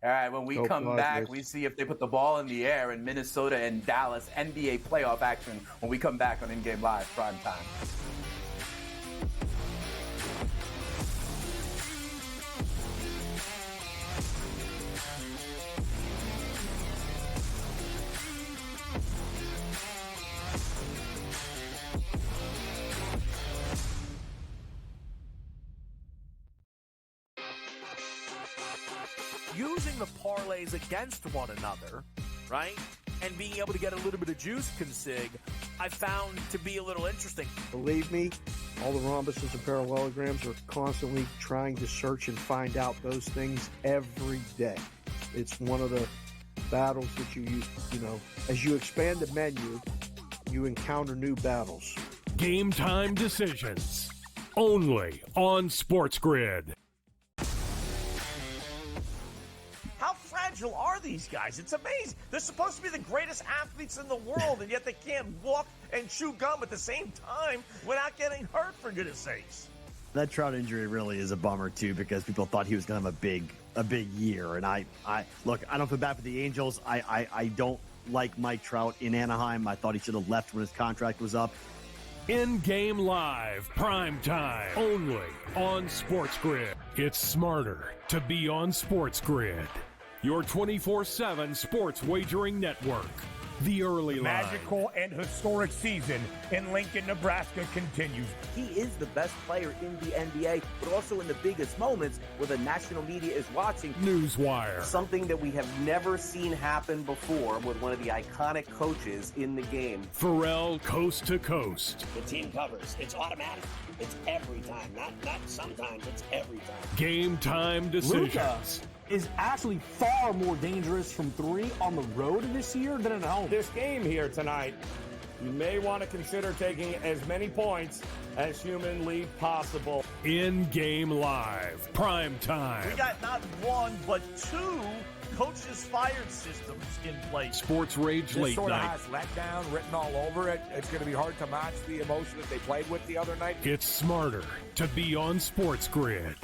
All right, when we come back, we see if they put the ball in the air in Minnesota and Dallas. NBA playoff action when we come back on InGame Live Prime Time. Using the parlays against one another, right, and being able to get a little bit of juice consig, I found to be a little interesting. Believe me, all the rhombuses and parallelograms are constantly trying to search and find out those things every day. It's one of the battles that you use, as you expand the menu, you encounter new battles. Game time decisions, only on SportsGrid. How fragile are these guys? It's amazing. They're supposed to be the greatest athletes in the world, and yet they can't walk and chew gum at the same time without getting hurt, for goodness sakes. That Trout injury really is a bummer, too, because people thought he was going to have a big year. And I look, I don't feel bad for the Angels. I don't like Mike Trout in Anaheim. I thought he should have left when his contract was up. InGame Live, Prime Time, only on SportsGrid. It's smarter to be on SportsGrid. Your 24/7 sports wagering network. The early line. Magical and historic season in Lincoln, Nebraska continues. He is the best player in the NBA, but also in the biggest moments where the national media is watching. Newswire. Something that we have never seen happen before with one of the iconic coaches in the game. Pharrell, coast to coast. The team covers. It's automatic. It's every time. Not sometimes. It's every time. Game time decisions. Luka is actually far more dangerous from 3 on the road this year than at home. This game here tonight, you may want to consider taking as many points as humanly possible. InGame Live, Prime Time. We got not 1, but 2 coaches fired systems in place. Sports Rage This Late sort of Night. has letdown written all over it. It's going to be hard to match the emotion that they played with the other night. It's smarter to be on SportsGrid.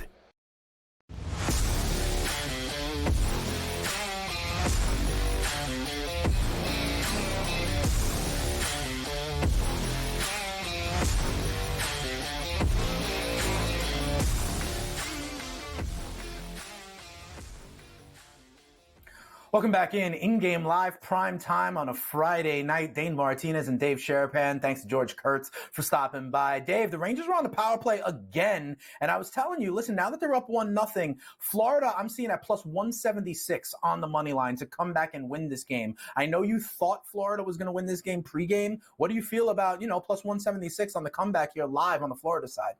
Welcome back in-game live, prime time on a Friday night. Dane Martinez and Dave Sharapan. Thanks to George Kurtz for stopping by. Dave, the Rangers were on the power play again, and I was telling you, listen, now that they're up 1-0, Florida, I'm seeing at plus 176 on the money line to come back and win this game. I know you thought Florida was going to win this game pregame. What do you feel about, plus 176 on the comeback here live on the Florida side?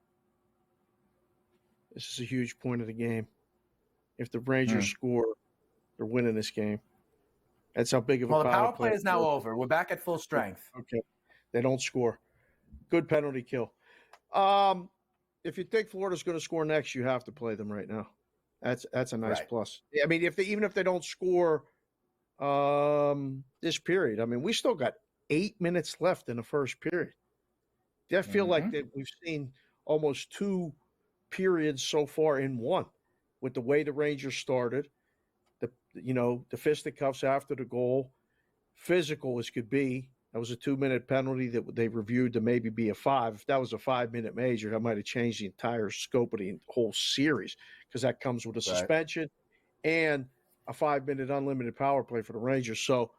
This is a huge point of the game. If the Rangers score, they're winning this game. That's how big of a the power play play is now over. We're back at full strength. Okay. They don't score. Good penalty kill. If you think Florida's going to score next, you have to play them right now. That's a nice plus. I mean, even if they don't score this period, I mean, we still got 8 minutes left in the first period. I feel like that we've seen almost 2 periods so far in one with the way the Rangers started. The fisticuffs after the goal, physical as could be. That was a 2-minute penalty that they reviewed to maybe be a 5. If that was a 5-minute major, that might have changed the entire scope of the whole series because that comes with a suspension and a 5-minute unlimited power play for the Rangers. So,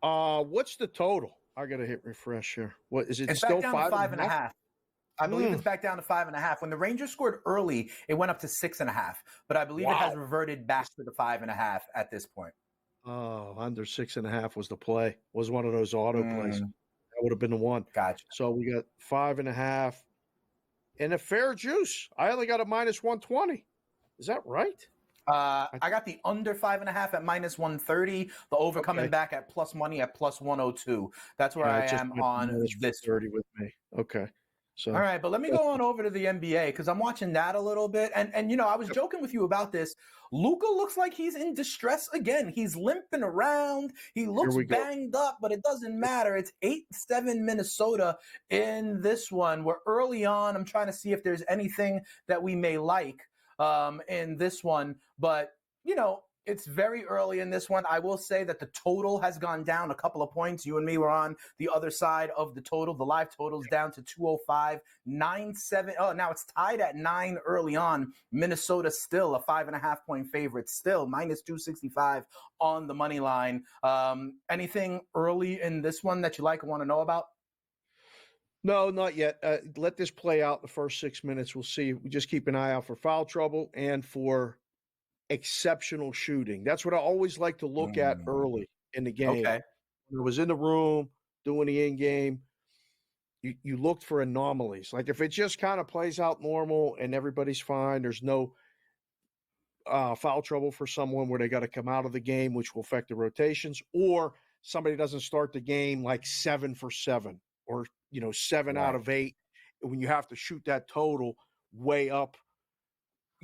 what's the total? I got to hit refresh here. What is it? It's still back down to 5.5. I believe it's back down to 5.5. When the Rangers scored early, it went up to 6.5. But I believe it has reverted back to the 5.5 at this point. Oh, under 6.5 was the play. Was one of those auto plays. That would have been the one. Gotcha. So we got 5.5 and a fair juice. I only got a minus 120. Is that right? I got the under 5.5 at minus 130. The over coming back at plus money at plus 102. That's where I am on this 30 with me. Okay. So, all right, but let me go on over to the NBA because I'm watching that a little bit. And I was joking with you about this. Luka looks like he's in distress again. He's limping around. He looks banged up, but it doesn't matter. It's 8-7 Minnesota in this one. We're early on. I'm trying to see if there's anything that we may like in this one. But, it's very early in this one. I will say that the total has gone down a couple of points. You and me were on the other side of the total. The live total is down to 205, 9-7. Oh, now it's tied at 9 early on. Minnesota still a 5.5-point favorite, still minus 265 on the money line. Anything early in this one that you like and want to know about? No, not yet. Let this play out the first 6 minutes. We'll see. We just keep an eye out for foul trouble and for exceptional shooting. That's what I always like to look at early in the game. Okay. When I was in the room doing the in-game, you looked for anomalies. Like if it just kind of plays out normal and everybody's fine, there's no foul trouble for someone where they got to come out of the game, which will affect the rotations, or somebody doesn't start the game like 7 for 7 or 7 out of 8 when you have to shoot that total way up.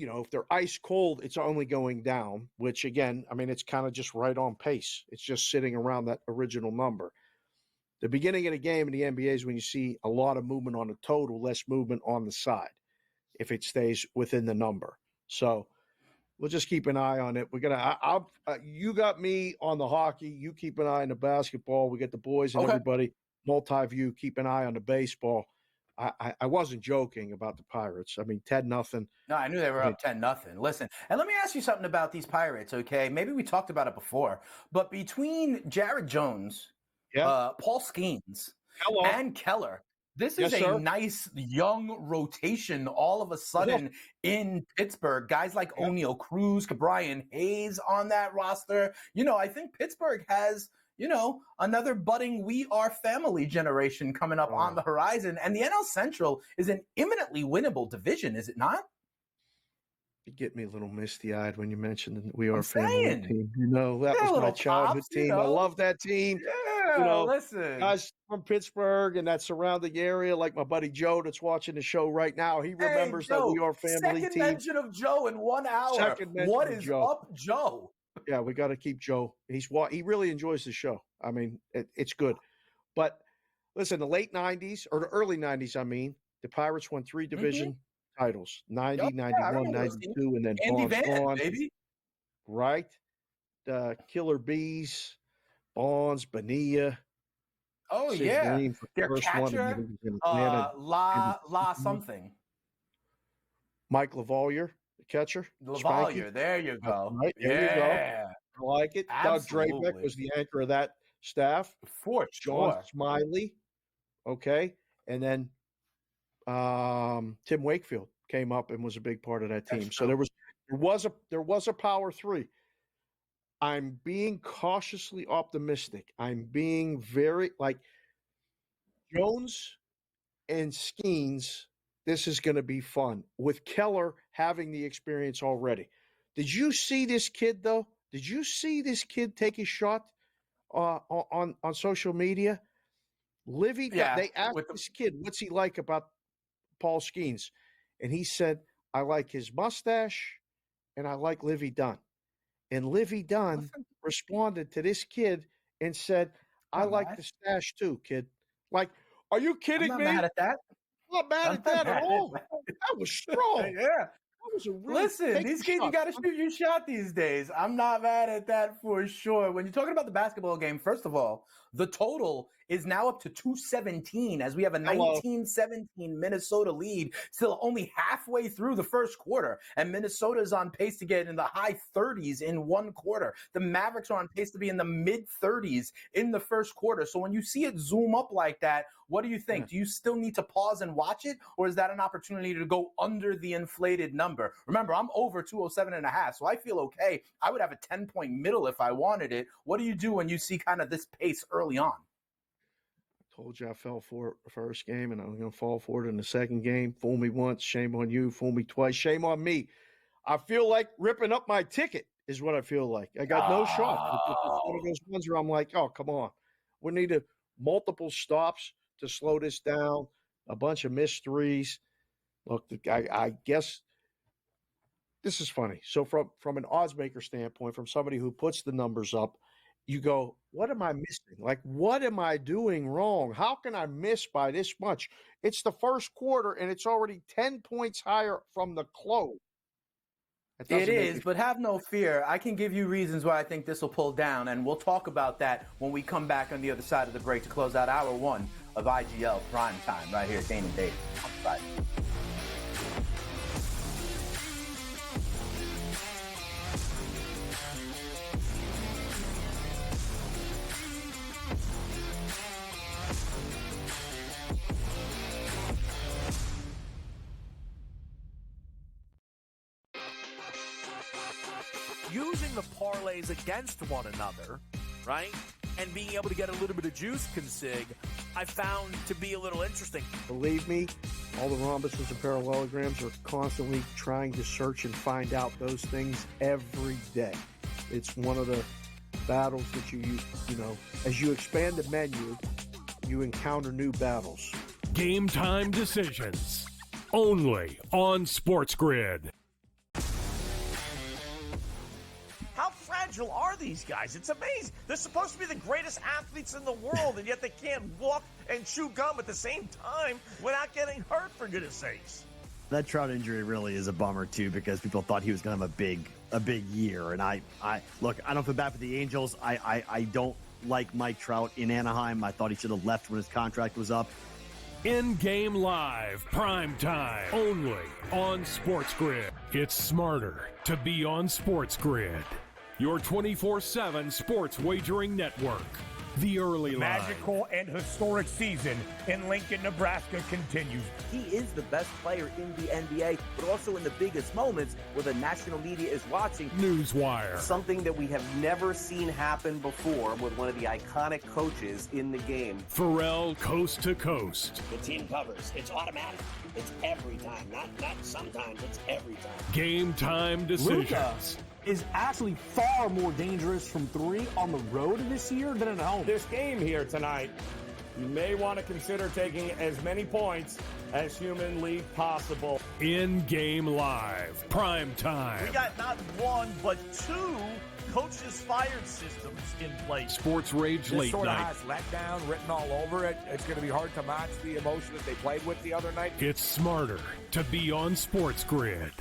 If they're ice cold, it's only going down, which again, I mean, it's kind of just right on pace. It's just sitting around that original number. The beginning of the game in the NBA is when you see a lot of movement on the total, less movement on the side, if it stays within the number. So we'll just keep an eye on it. We're gonna. You got me on the hockey. You keep an eye on the basketball. We got the boys and everybody multi-view. Keep an eye on the baseball. I wasn't joking about the Pirates. I mean, 10-0. No, I knew they were up 10-0. Listen, and let me ask you something about these Pirates, okay? Maybe we talked about it before, but between Jared Jones, Paul Skeens, and Keller, this is a nice young rotation all of a sudden in Pittsburgh. Guys like O'Neal Cruz, Brian Hayes on that roster. I think Pittsburgh has another budding We Are Family generation coming up on the horizon. And the NL Central is an imminently winnable division, is it not? You get me a little misty-eyed when you mentioned the We Are Family team. That was my childhood team. I love that team. Yeah, listen. Guys from Pittsburgh and that surrounding area, like my buddy Joe that's watching the show right now, he remembers that We Are Family team. Second mention of Joe in 1 hour. What is up, Joe? Yeah, we got to keep Joe. He really enjoys the show. I mean, it's good. But listen, the late 90s or the early 90s, the Pirates won 3 division titles, 90, 91, 92, and then Andy Bonds Van, gone. baby. Right? The Killer Bees, Bonds, Bonilla. Oh, Sid yeah. Green for the Their first catcher, one. something. Mike LaValliere, the catcher. LaValliere, there you go. Right, there you go. I like it. Absolutely. Doug Drabeck was the anchor of that staff. For John sure. Smiley. Okay. And then Tim Wakefield came up and was a big part of that team. So there was a power three. I'm being cautiously optimistic. I'm being very Jones and Skeens. This is going to be fun with Keller having the experience already. Did you see this kid though? Did you see this kid take his shot on social media? Livy, they asked this kid, what's he like about Paul Skeens? And he said, I like his mustache and I like Livy Dunn. And Livy Dunn responded to this kid and said, I like the stash too, kid. Like, are you kidding me? I'm not mad at that. I'm not mad at that at all. That was strong. Yeah. That was a really Listen, these kids, you got to shoot your shot these days. I'm not mad at that for sure. When you're talking about the basketball game, first of all, the total is now up to 217 as we have a 19-17 Minnesota lead, still only halfway through the first quarter. And Minnesota is on pace to get in the high 30s in one quarter. The Mavericks are on pace to be in the mid 30s in the first quarter. So when you see it zoom up like that, what do you think? Do you still need to pause and watch it? Or is that an opportunity to go under the inflated number? Remember, I'm over 207.5, so I feel okay. I would have a 10-point middle if I wanted it. What do you do when you see kind of this pace early on? Told you I fell for it the first game, and I'm going to fall for it in the second game. Fool me once, shame on you. Fool me twice, shame on me. I feel like ripping up my ticket is what I feel like. I got no shot. It's one of those ones where I'm like, oh, come on. We need multiple stops to slow this down, a bunch of missed threes. Look, I guess this is funny. So from an odds maker standpoint, from somebody who puts the numbers up, you go, what am I missing? Like, what am I doing wrong? How can I miss by this much? It's the first quarter, and it's already 10 points higher from the close. It is, but have no fear. I can give you reasons why I think this will pull down, and we'll talk about that when we come back on the other side of the break to close out hour one of IGL Primetime right here, Dane and Dave on Friday. Using the parlays against one another, right, and being able to get a little bit of juice consig, I found to be a little interesting. Believe me, all the rhombuses and parallelograms are constantly trying to search and find out those things every day. It's one of the battles that you know, as you expand the menu, you encounter new battles. Game time decisions, only on SportsGrid. How fragile are these guys? It's amazing. They're supposed to be the greatest athletes in the world, and yet they can't walk and chew gum at the same time without getting hurt, for goodness sakes. That Trout injury really is a bummer too, because people thought he was going to have a big year. And I look, I don't feel bad for the Angels. I don't like Mike Trout in Anaheim. I thought he should have left when his contract was up. InGame Live, prime time, only on SportsGrid. It's smarter to be on SportsGrid. Your 24/7 sports wagering network. The early line. Magical and historic season in Lincoln, Nebraska continues. He is the best player in the NBA, but also in the biggest moments where the national media is watching. Newswire. Something that we have never seen happen before with one of the iconic coaches in the game. Pharrell, coast to coast. The team covers. It's automatic. It's every time. Not sometimes. It's every time. Game time decisions. Luka is actually far more dangerous from three on the road this year than at home. This game here tonight, you may want to consider taking as many points as humanly possible. InGame Live, prime time. We got not one, but two coaches fired systems in place. Sports Rage This Late sort of Night. has letdown written all over it. It's going to be hard to match the emotion that they played with the other night. It's smarter to be on SportsGrid.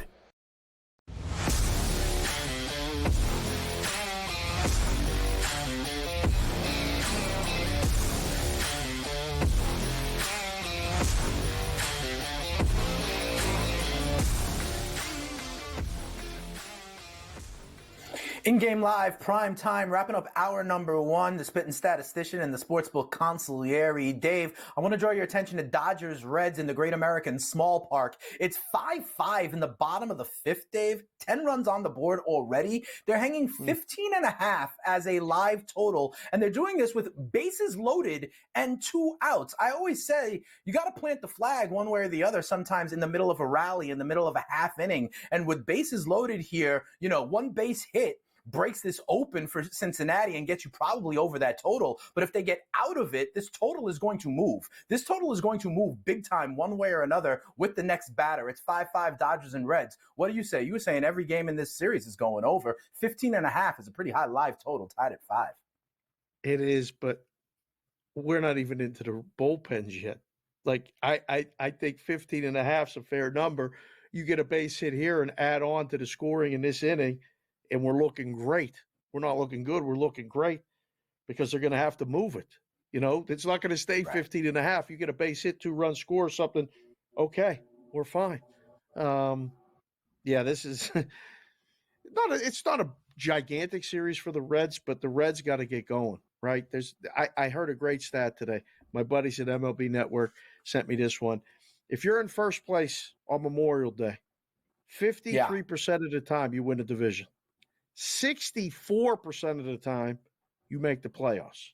In-game live, prime time, wrapping up hour number 1, the spitting statistician and the sportsbook consigliere. Dave, I want to draw your attention to Dodgers Reds in the Great American Small Park. It's 5-5 in the bottom of the 5th, Dave. 10 runs on the board already. They're hanging 15.5 as a live total, and they're doing this with bases loaded and 2 outs. I always say you got to plant the flag one way or the other sometimes in the middle of a rally, in the middle of a half inning. And with bases loaded here, 1 base hit breaks this open for Cincinnati and gets you probably over that total. But if they get out of it, this total is going to move. This total is going to move big time one way or another with the next batter. It's 5-5 Dodgers and Reds. What do you say? You were saying every game in this series is going over. 15.5 is a pretty high live total, tied at 5. It is, but we're not even into the bullpens yet. Like, I think 15.5 is a fair number. You get a base hit here and add on to the scoring in this inning, and we're looking great. We're not looking good. We're looking great because they're going to have to move it. It's not going to stay 15.5. You get a base hit, 2 runs score or something. Okay, we're fine. This is it's not a gigantic series for the Reds, but the Reds got to get going, right? I heard a great stat today. My buddies at MLB Network sent me this one. If you're in first place on Memorial Day, 53% of the time you win a division. 64% of the time, you make the playoffs.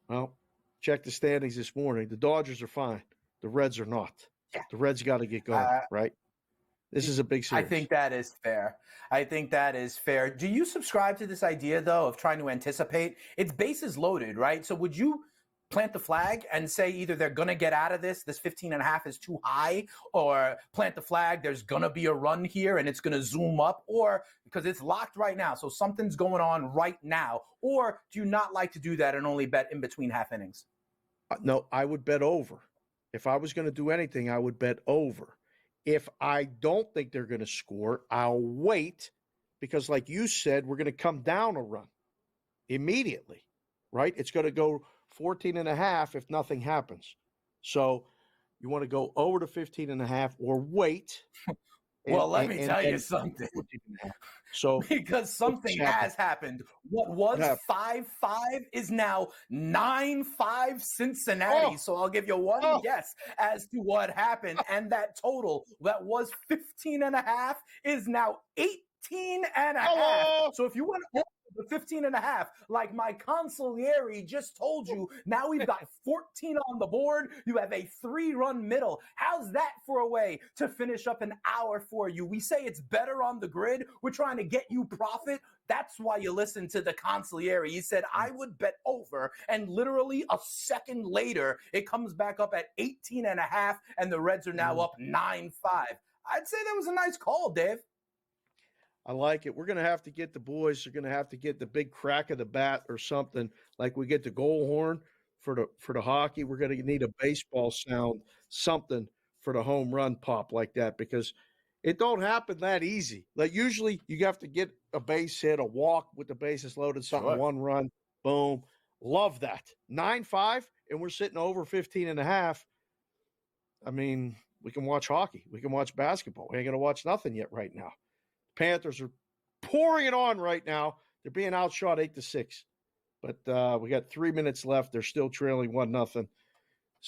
Well, check the standings this morning. The Dodgers are fine. The Reds are not. Yeah. The Reds got to get going, right? This is a big series. I think that is fair. Do you subscribe to this idea, though, of trying to anticipate? It's bases loaded, right? So would you plant the flag and say either they're going to get out of this 15.5 is too high, or plant the flag, there's going to be a run here and it's going to zoom up, or because it's locked right now, so something's going on right now? Or do you not like to do that and only bet in between half innings? No, I would bet over. If I was going to do anything, I would bet over. If I don't think they're going to score, I'll wait because, like you said, we're going to come down a run immediately, right? It's going to go 14.5 if nothing happens. So you want to go over to 15.5 or wait. Let me tell you something. So because something has happened. What was 5-5 is now 9-5 Cincinnati. So I'll give you one guess as to what happened. And that total that was 15.5 is now 18.5. So if you want to the 15.5, like my consigliere just told you, now we've got 14 on the board. You have a 3-run middle. How's that for a way to finish up an hour for you? We say it's better on the grid. We're trying to get you profit. That's why you listen to the consigliere. He said, I would bet over. And literally a second later, it comes back up at 18.5, and the Reds are now up 9-5. I'd say that was a nice call, Dave. I like it. We're going to have to get the boys. They're going to have to get the big crack of the bat or something like we get the goal horn for the hockey. We're going to need a baseball sound, something for the home run pop like that, because it don't happen that easy. Like usually you have to get a base hit, a walk with the bases loaded, something, 1 run, boom. Love that. 9-5, and we're sitting over 15.5. I mean, we can watch hockey. We can watch basketball. We ain't going to watch nothing yet right now. Panthers are pouring it on right now. They're being outshot 8-6. But we got 3 minutes left. They're still trailing 1-0. This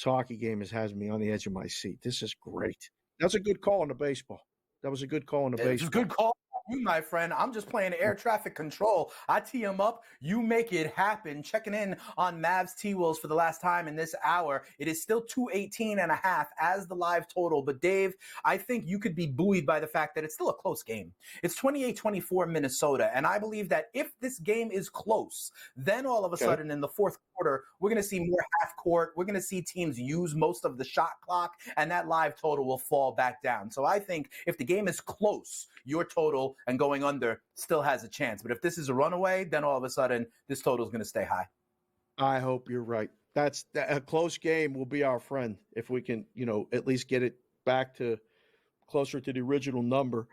hockey game has me on the edge of my seat. This is great. That's a good call on the baseball. That was a good call on the baseball. It's a good call. You, my friend. I'm just playing air traffic control. I tee them up. You make it happen. Checking in on Mavs T-Wolves for the last time in this hour. It is still 218.5 as the live total. But Dave, I think you could be buoyed by the fact that it's still a close game. It's 28-24 Minnesota. And I believe that if this game is close, then all of a sudden in the fourth quarter, we're going to see more half court. We're going to see teams use most of the shot clock, and that live total will fall back down. So I think if the game is close, your total and going under still has a chance. But if this is a runaway, then all of a sudden this total is going to stay high. I hope you're right. That's a close game will be our friend if we can, at least get it back to closer to the original number.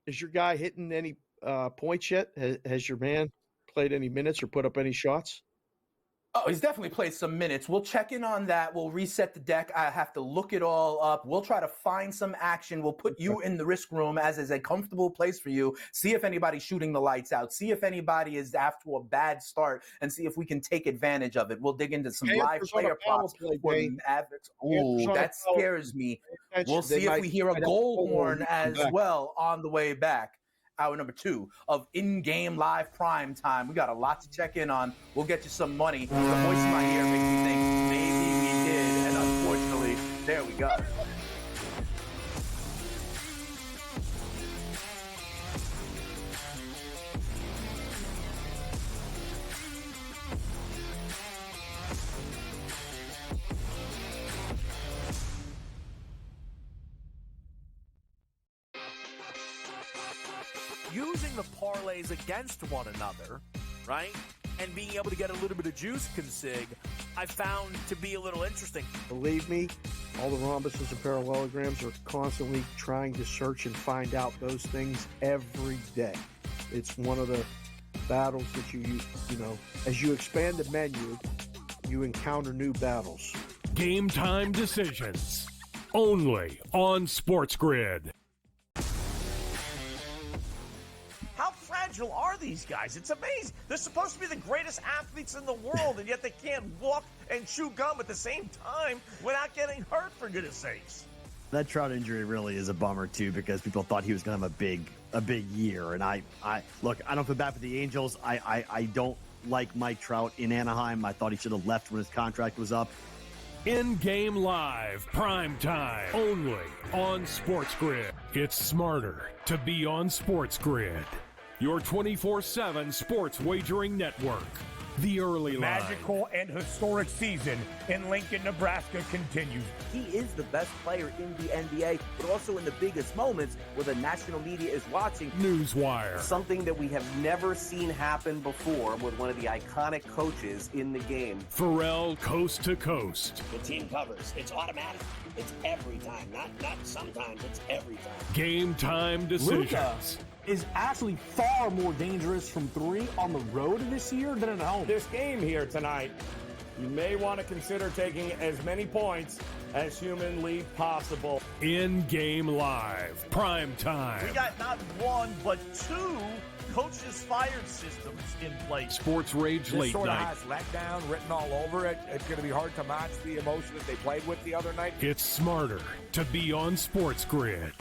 Is your guy hitting any points yet? Has your man played any minutes or put up any shots? Oh, he's definitely played some minutes. We'll check in on that. We'll reset the deck. I have to look it all up. We'll try to find some action. We'll put you in the risk room as is a comfortable place for you. See if anybody's shooting the lights out. See if anybody is after a bad start and see if we can take advantage of it. We'll dig into some live player props. Ooh, that scares me. We'll see if we hear a goal horn as well on the way back. Hour number 2 of in-game live prime time. We got a lot to check in on. We'll get you some money. The voice in my ear makes me think maybe we did, and unfortunately, there we go. Using the parlays against one another, right? And being able to get a little bit of juice consig, I found to be a little interesting. Believe me, all the rhombuses and parallelograms are constantly trying to search and find out those things every day. It's one of the battles that you know, as you expand the menu, you encounter new battles. Game time decisions. Only on SportsGrid. How fragile are these guys? It's amazing. They're supposed to be the greatest athletes in the world, and yet they can't walk and chew gum at the same time without getting hurt, for goodness sakes. That Trout injury really is a bummer too, because people thought he was going to have a big year. And I look, I don't feel bad for the Angels. I don't like Mike Trout in Anaheim. I thought he should have left when his contract was up. In-game live, prime time, only on SportsGrid. It's smarter to be on SportsGrid. Your 24/7 sports wagering network. The early line. Magical and historic season in Lincoln, Nebraska continues. He is the best player in the NBA, but also in the biggest moments where the national media is watching. Newswire. Something that we have never seen happen before with one of the iconic coaches in the game. Pharrell coast to coast. The team covers. It's automatic. It's every time. Not sometimes. It's every time. Game time decisions. Luka is actually far more dangerous from 3 on the road this year than at home. This game here tonight, you may want to consider taking as many points as humanly possible. In-game live, prime time. We got not one, but 2 coaches fired systems in place. Sports Rage This Late sort of Night. has letdown written all over it. It's going to be hard to match the emotion that they played with the other night. It's smarter to be on SportsGrid.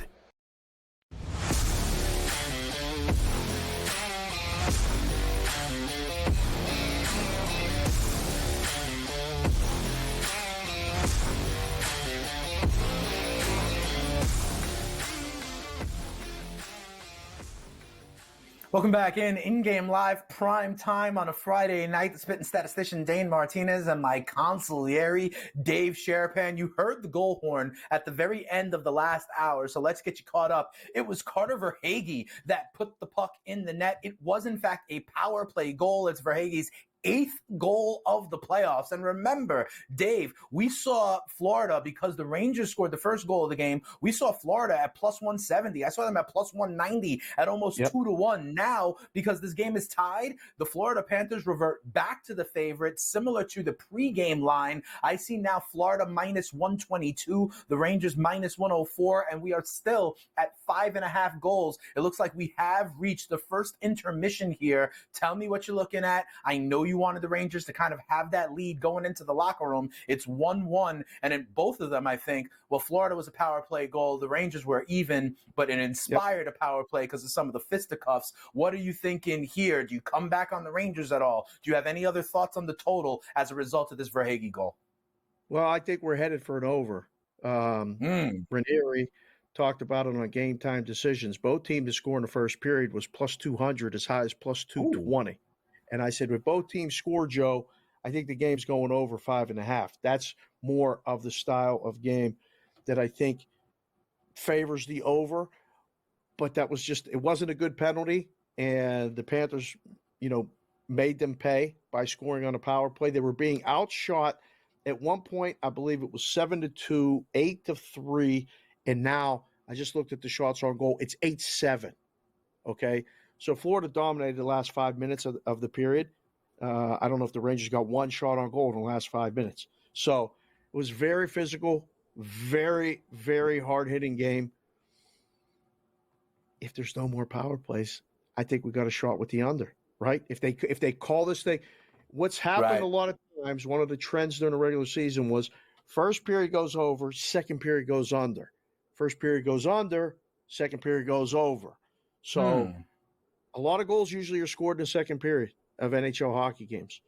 Welcome back in-game live prime time on a Friday night. The spitting statistician Dane Martinez and my consigliere Dave Sharapan. You heard the goal horn at the very end of the last hour, so let's get you caught up. It was Carter Verhaeghe that put the puck in the net. It was, in fact, a power play goal. It's Verhaeghe's 8th goal of the playoffs. And remember, Dave, we saw Florida, because the Rangers scored the first goal of the game, we saw Florida at plus 170. I saw them at plus 190 at almost 2-1. Now, because this game is tied, the Florida Panthers revert back to the favorite, similar to the pregame line. I see now Florida minus 122, the Rangers minus 104, and we are still at 5.5 goals. It looks like we have reached the first intermission here. Tell me what you're looking at. I know you wanted the Rangers to kind of have that lead going into the locker room. It's 1-1, and in both of them, I think, well, Florida was a power play goal. The Rangers were even, but it inspired a power play because of some of the fisticuffs. What are you thinking here? Do you come back on the Rangers at all? Do you have any other thoughts on the total as a result of this Verhaeghe goal? Well, I think we're headed for an over. Ranieri talked about it on Game Time Decisions. Both teams to score in the first period was plus 200, as high as plus 220. Ooh. And I said, with both teams score, Joe, I think the game's going over 5.5. That's more of the style of game that I think favors the over. But that was just, it wasn't a good penalty. And the Panthers, made them pay by scoring on a power play. They were being outshot at one point. I believe it was 7-2, 8-3. And now I just looked at the shots on goal. It's 8-7. Okay. So Florida dominated the last 5 minutes of the period. I don't know if the Rangers got one shot on goal in the last 5 minutes. So it was very physical, very, very hard-hitting game. If there's no more power plays, I think we got a shot with the under, right? If they call this thing, what's happened a lot of times, one of the trends during the regular season was first period goes over, second period goes under. First period goes under, second period goes over. So a lot of goals usually are scored in the second period of NHL hockey games.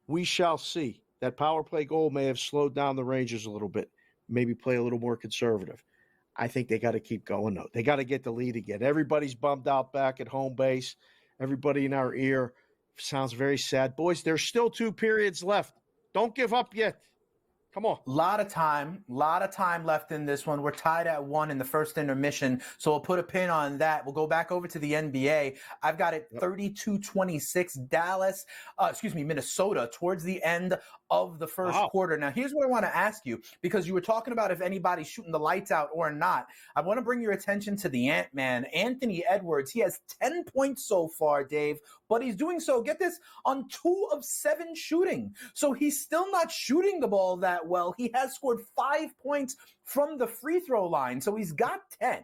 We shall see. That power play goal may have slowed down the Rangers a little bit, maybe play a little more conservative. I think they got to keep going, though. They got to get the lead again. Everybody's bummed out back at home base. Everybody in our ear sounds very sad. Boys, there's still 2 periods left. Don't give up yet. Come on. A lot of time left in this one. We're tied at 1 in the first intermission, so we'll put a pin on that. We'll go back over to the NBA. I've got it 32-26 Minnesota towards the end of the first quarter. Now, here's what I want to ask you, because you were talking about if anybody's shooting the lights out or not. I want to bring your attention to the Ant-Man, Anthony Edwards. He has 10 points so far, Dave, but he's doing so, get this, on 2 of 7 shooting. So he's still not shooting the ball that well. He has scored 5 points from the free throw line, so he's got 10.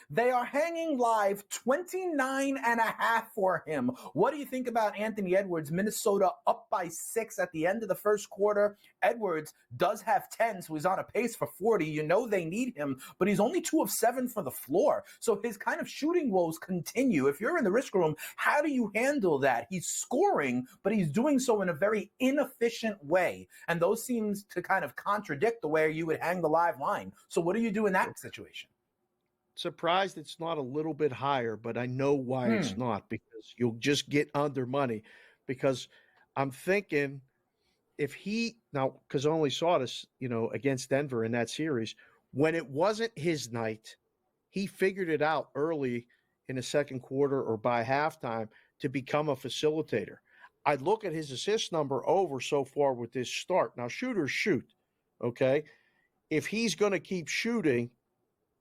They are hanging live 29.5 for him. What do you think about Anthony Edwards? Minnesota up by 6 at the end of the first quarter. Edwards does have 10, so he's on a pace for 40. You know they need him, but he's only 2 of 7 for the floor. So his kind of shooting woes continue. If you're in the risk room, how do you handle that? He's scoring, but he's doing so in a very inefficient way. And those seems to kind of contradict the way you would hang the live line. So what do you do in that situation? Surprised it's not a little bit higher, but I know why it's not, because you'll just get under money. Because I'm thinking if he now, because I only saw this, against Denver in that series, when it wasn't his night, he figured it out early in the second quarter or by halftime to become a facilitator. I look at his assist number over so far with this start. Now, shooters shoot, okay? If he's going to keep shooting,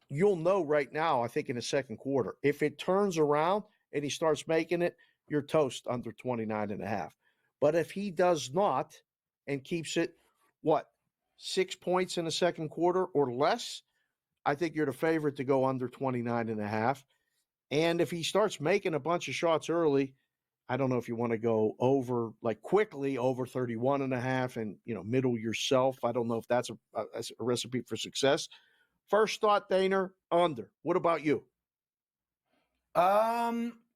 you'll know right now, I think, in the second quarter. If it turns around and he starts making it, you're toast under 29.5. But if he does not and keeps it, 6 points in the second quarter or less, I think you're the favorite to go under 29.5. And if he starts making a bunch of shots early, I don't know if you want to go over, quickly over 31.5 and, middle yourself. I don't know if that's a recipe for success. First thought, Daner, under. What about you?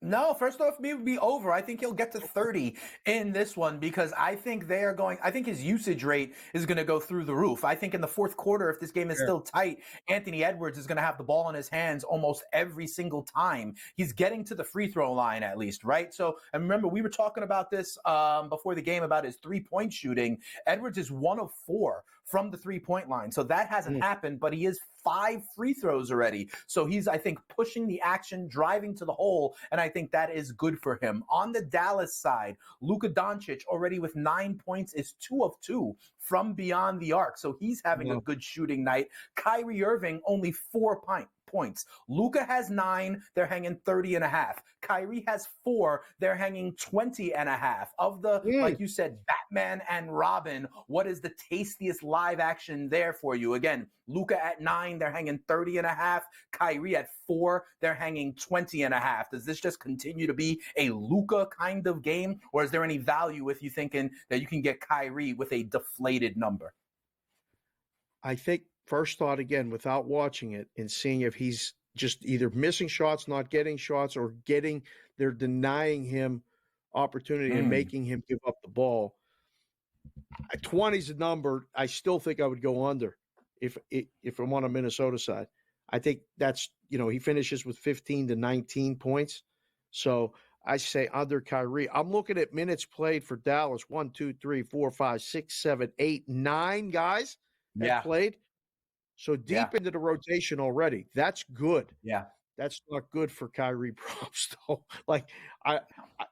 No, first off, me would be over. I think he'll get to 30 in this one because I think I think his usage rate is going to go through the roof. I think in the fourth quarter, if this game is still tight, Anthony Edwards is going to have the ball in his hands almost every single time. He's getting to the free throw line at least, right? So, and remember, we were talking about this before the game about his 3-point shooting. Edwards is 1 of 4 from the 3-point line. So that hasn't happened, but he is 5 free throws already. So he's, I think, pushing the action, driving to the hole, and I think that is good for him. On the Dallas side, Luka Doncic already with 9 points is 2 of 2 from beyond the arc. So he's having a good shooting night. Kyrie Irving only 4 points. Luka has 9, they're hanging 30.5. Kyrie has 4, they're hanging 20.5. Of the, like you said, Batman and Robin, what is the tastiest live action there for you? Again, Luka at 9, they're hanging 30.5. Kyrie at 4, they're hanging 20.5. Does this just continue to be a Luka kind of game, or is there any value with you thinking that you can get Kyrie with a deflated number? I think first thought, again, without watching it and seeing if he's just either missing shots, not getting shots, or they're denying him opportunity and making him give up the ball. 20 is a number. I still think I would go under if I'm on a Minnesota side. I think that's, he finishes with 15 to 19 points. So I say under Kyrie. I'm looking at minutes played for Dallas. 1, 2, 3, 4, 5, 6, 7, 8, 9 guys that played. So deep into the rotation already. That's good. Yeah. That's not good for Kyrie props, though. I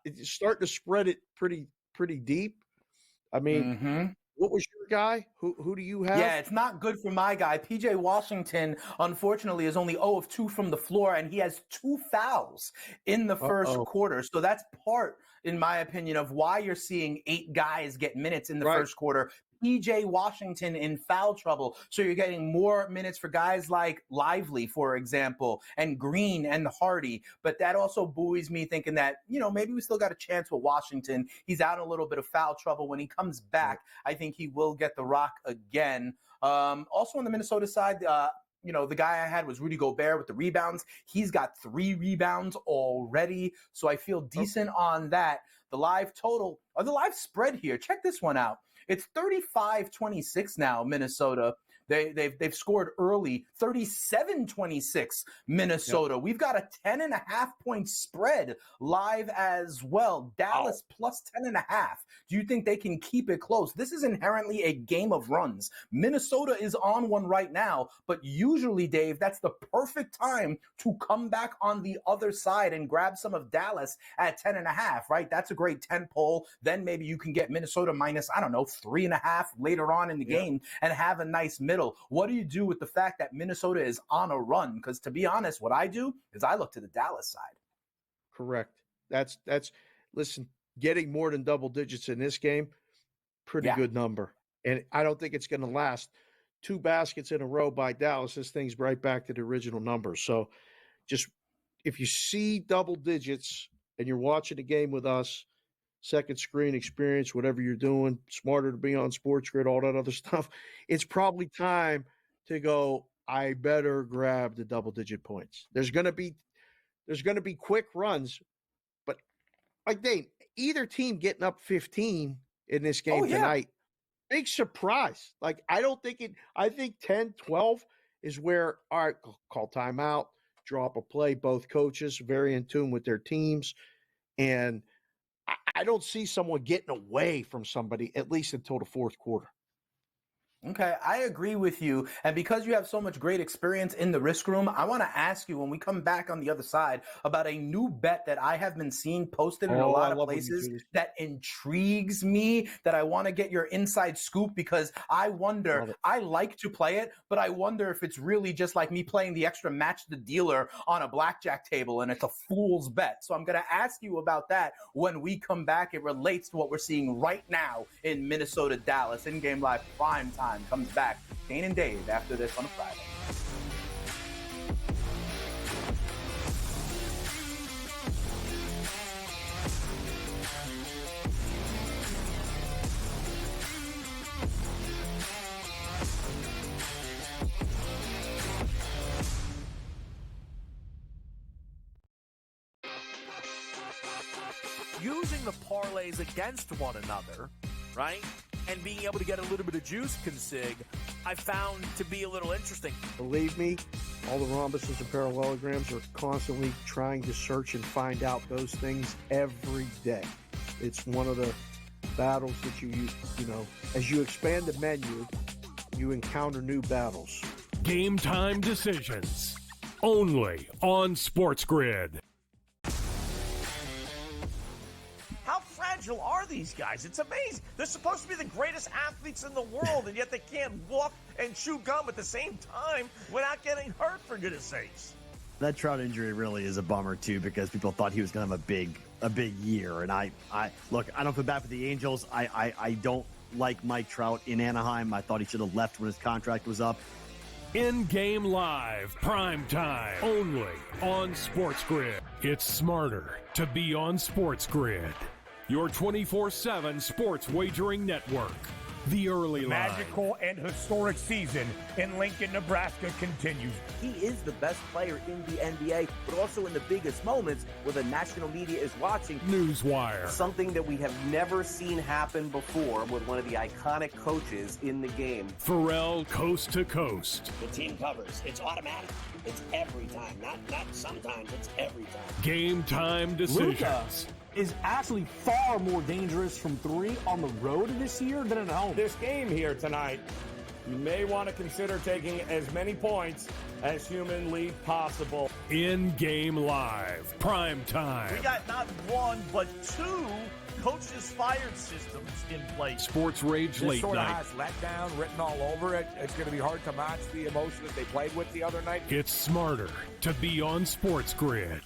it's starting to spread it pretty deep. I mean, what was your guy? Who do you have? Yeah, it's not good for my guy. PJ Washington, unfortunately, is only 0 of 2 from the floor, and he has 2 fouls in the first quarter. So that's part in my opinion, of why you're seeing 8 guys get minutes in the first quarter. PJ Washington in foul trouble. So you're getting more minutes for guys like Lively, for example, and Green and Hardy. But that also buoys me thinking that, maybe we still got a chance with Washington. He's out in a little bit of foul trouble. When he comes back, I think he will get the rock again. Also on the Minnesota side, the guy I had was Rudy Gobert with the rebounds. He's got 3 rebounds already. So I feel decent on that. The live total, or the live spread here, check this one out. It's 35-26 now, Minnesota. They've scored early, 37-26 Minnesota. Yep. We've got a 10.5-point spread live as well. Dallas plus 10.5. Do you think they can keep it close? This is inherently a game of runs. Minnesota is on one right now, but usually, Dave, that's the perfect time to come back on the other side and grab some of Dallas at 10.5, right? That's a great 10 pole. Then maybe you can get Minnesota minus, 3.5 later on in the game and have a nice middle. What do you do with the fact that Minnesota is on a run? Because to be honest, what I do is I look to the Dallas side. Correct. That's listen, getting more than double digits in this game, pretty good number. And I don't think it's going to last. 2 baskets in a row by Dallas, this thing's right back to the original numbers. So just if you see double digits and you're watching the game with us, second screen experience, whatever you're doing, smarter to be on SportsGrid, all that other stuff, it's probably time to go, I better grab the double-digit points. There's going to be quick runs, but like Dane, either team getting up 15 in this game tonight, big surprise. Like, I think 10, 12 is where, all right, call timeout, draw up a play, both coaches very in tune with their teams, and I don't see someone getting away from somebody, at least until the fourth quarter. Okay, I agree with you. And because you have so much great experience in the risk room, I want to ask you when we come back on the other side about a new bet that I have been seeing posted in a lot of places that intrigues me, that I want to get your inside scoop, because I wonder, I like to play it, but I wonder if it's really just like me playing the extra match the dealer on a blackjack table and it's a fool's bet. So I'm going to ask you about that when we come back. It relates to what we're seeing right now in Minnesota, Dallas. InGame Live Prime Time comes back. Dane and Dave after this on a Friday. Using the parlays against one another, right? And being able to get a little bit of juice consig, I found to be a little interesting. Believe me, all the rhombuses and parallelograms are constantly trying to search and find out those things every day. It's one of the battles that you as you expand the menu, you encounter new battles. Game time decisions, only on SportsGrid. How fragile are these guys? It's amazing. They're supposed to be the greatest athletes in the world, and yet they can't walk and chew gum at the same time without getting hurt, for goodness sakes. That Trout injury really is a bummer too, because people thought he was going to have a big year. And I look, I don't feel bad for the Angels. I don't like Mike Trout in Anaheim. I thought he should have left when his contract was up. InGame Live, Prime Time, only on SportsGrid. It's smarter to be on SportsGrid. Your 24/7 sports wagering network. The early line. Magical and historic season in Lincoln, Nebraska continues. He is the best player in the NBA, but also in the biggest moments where the national media is watching. Newswire. Something that we have never seen happen before with one of the iconic coaches in the game. Pharrell, coast to coast. The team covers. It's automatic. It's every time. Not sometimes. It's every time. Game time decisions. Luka is actually far more dangerous from 3 on the road this year than at home. This game here tonight, you may want to consider taking as many points as humanly possible. InGame Live, Prime Time. We got not one, but 2 coaches fired systems in place. Sports Rage Late Sort of Night. has letdown written all over it. It's going to be hard to match the emotion that they played with the other night. It's smarter to be on SportsGrid.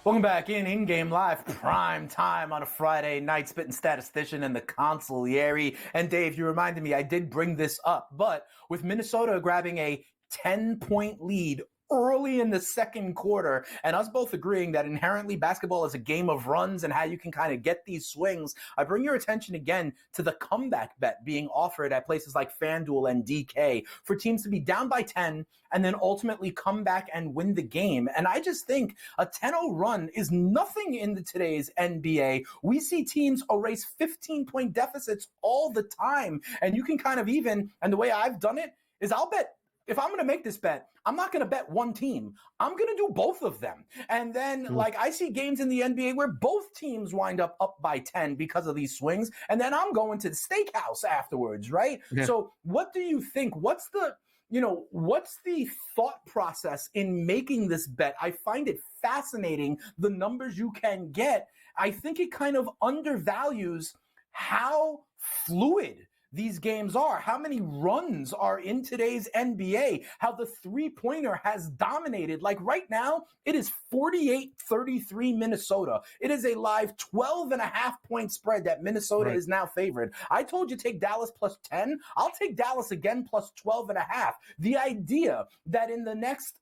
Welcome back in-game live, prime time on a Friday night, spitting statistician and the consigliere. And Dave, you reminded me, I did bring this up, but with Minnesota grabbing a 10-point lead early in the second quarter, and us both agreeing that inherently basketball is a game of runs and how you can kind of get these swings, I bring your attention again to the comeback bet being offered at places like FanDuel and DK for teams to be down by 10 and then ultimately come back and win the game. And I just think a 10-0 run is nothing in today's NBA. We see teams erase 15-point deficits all the time, and you can kind of even, and the way I've done it is I'll bet, if I'm going to make this bet, I'm not going to bet one team. I'm going to do both of them. And then, I see games in the NBA where both teams wind up by 10 because of these swings, and then I'm going to the steakhouse afterwards, right? Yeah. So what do you think? What's the thought process in making this bet? I find it fascinating, the numbers you can get. I think it kind of undervalues how fluid these games are, how many runs are in today's NBA, how the three-pointer has dominated. Like right now, it is 48-33 Minnesota. It is a live 12.5-point spread that Minnesota is now favored. I told you take Dallas plus 10. I'll take Dallas again plus 12.5. The idea that in the next,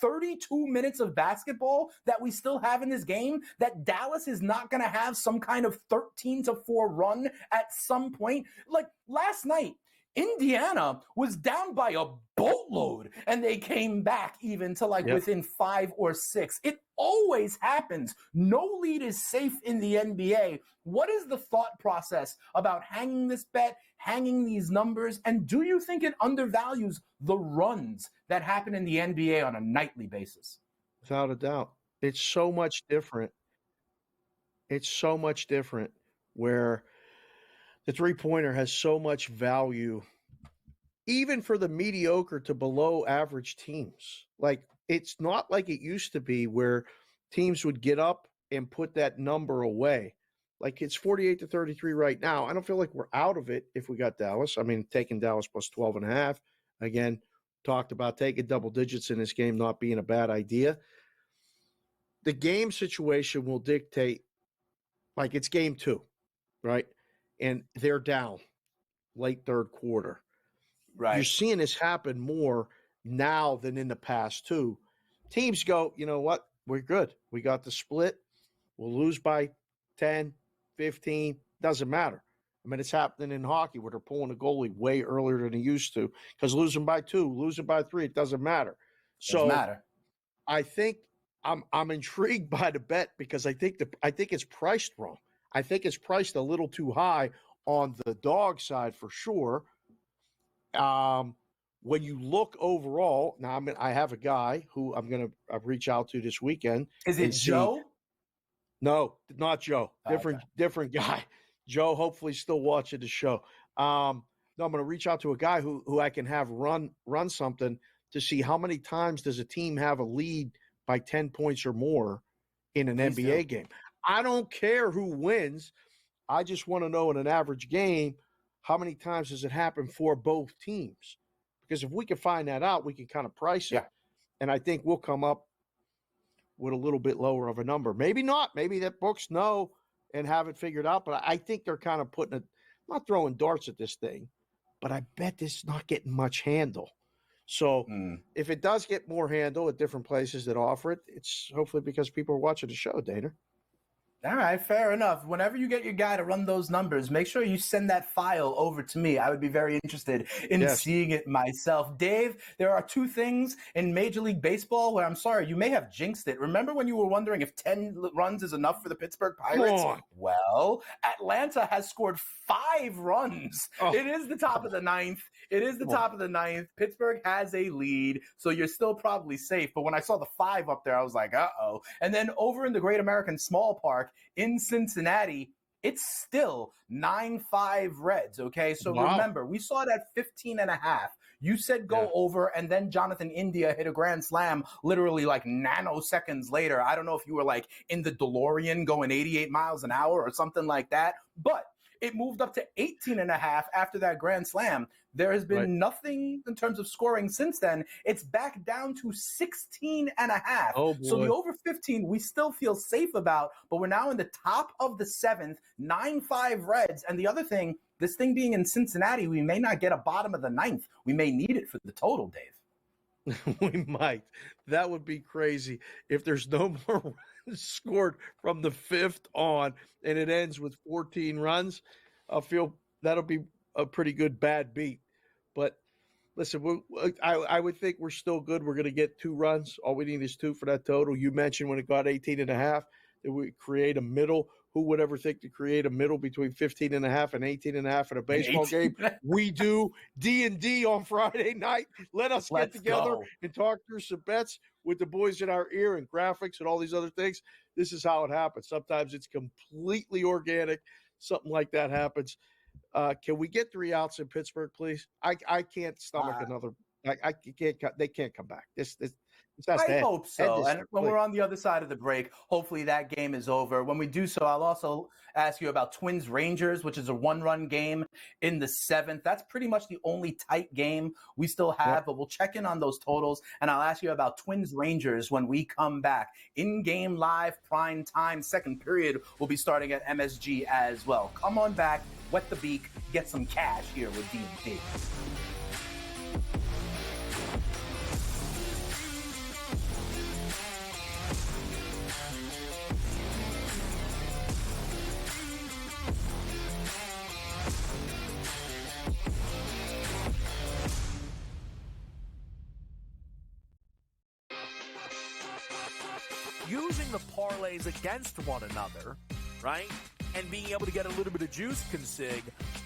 32 minutes of basketball that we still have in this game, that Dallas is not going to have some kind of 13-4 run at some point. Like last night, Indiana was down by a boatload and they came back even to within 5 or 6. It always happens. No lead is safe in the NBA. What is the thought process about hanging this bet, hanging these numbers, and do you think it undervalues the runs that happen in the NBA on a nightly basis? Without a doubt. It's so much different. It's so much different where the three-pointer has so much value, even for the mediocre to below average teams. Like, it's not like it used to be where teams would get up and put that number away. Like, it's 48-33 right now. I don't feel like we're out of it if we got Dallas. I mean, taking Dallas plus 12.5. Again, talked about taking double digits in this game not being a bad idea. The game situation will dictate, like, it's game 2, right? And they're down late third quarter. Right. You're seeing this happen more now than in the past, too. Teams go, you know what? We're good. We got the split. We'll lose by 10, 15. Doesn't matter. I mean, it's happening in hockey where they're pulling the goalie way earlier than they used to because losing by 2, losing by 3, it doesn't matter. Doesn't matter. I think I'm intrigued by the bet because I think it's priced wrong. I think it's priced a little too high on the dog side for sure. When you look overall, now I have a guy who I'm going to reach out to this weekend. Is it Joe? No, not Joe. Different guy. Joe, hopefully still watching the show. No, I'm going to reach out to a guy who I can have run something to see how many times does a team have a lead by 10 points or more in an NBA game. I don't care who wins. I just want to know in an average game, how many times does it happen for both teams? Because if we can find that out, we can kind of price it. Yeah. And I think we'll come up with a little bit lower of a number. Maybe not. Maybe that books know and have it figured out. But I think they're kind of putting it, not throwing darts at this thing, but I bet this is not getting much handle. So if it does get more handle at different places that offer it, it's hopefully because people are watching the show, Dana. All right, fair enough. Whenever you get your guy to run those numbers, make sure you send that file over to me. I would be very interested in seeing it myself. Dave, there are 2 things in Major League Baseball where I'm sorry, you may have jinxed it. Remember when you were wondering if 10 runs is enough for the Pittsburgh Pirates? Well, Atlanta has scored 5 runs. It is the top of the 9th. Top of the 9th. Pittsburgh has a lead, so you're still probably safe. But when I saw the 5 up there, I was like, uh-oh. And then over in the Great American Small Park in Cincinnati, it's still 9-5 Reds, okay? So remember, we saw it at 15.5. You said go over, and then Jonathan India hit a grand slam literally like nanoseconds later. I don't know if you were like in the DeLorean going 88 miles an hour or something like that, but it moved up to 18.5 after that grand slam. There has been nothing in terms of scoring since then. It's back down to 16.5. Oh, boy. So the over 15 we still feel safe about, but we're now in the top of the 7th, 9-5 Reds. And the other thing, this thing being in Cincinnati, we may not get a bottom of the 9th. We may need it for the total, Dave. We might. That would be crazy if there's no more runs scored from the 5th on and it ends with 14 runs. I feel that'll be a pretty good bad beat. But listen, I would think we're still good. We're going to get 2 runs. All we need is 2 for that total. You mentioned when it got 18.5 that we create a middle. Who would ever think to create a middle between 15.5 and 18.5 in a baseball game? We do D&D on Friday night. Let us get together and talk through some bets with the boys in our ear and graphics and all these other things. This is how it happens. Sometimes it's completely organic. Something like that happens. Can we get 3 outs in Pittsburgh, please? I can't stomach another. I can't. They can't come back. I hope so. And when we're on the other side of the break, hopefully that game is over. When we do so, I'll also ask you about Twins Rangers, which is a 1-run game in the 7th. That's pretty much the only tight game we still have, but we'll check in on those totals. And I'll ask you about Twins Rangers when we come back. In-game live, prime time, second period will be starting at MSG as well. Come on back, wet the beak, get some cash here with D&D. Using the parlays against one another, right, and being able to get a little bit of juice consig,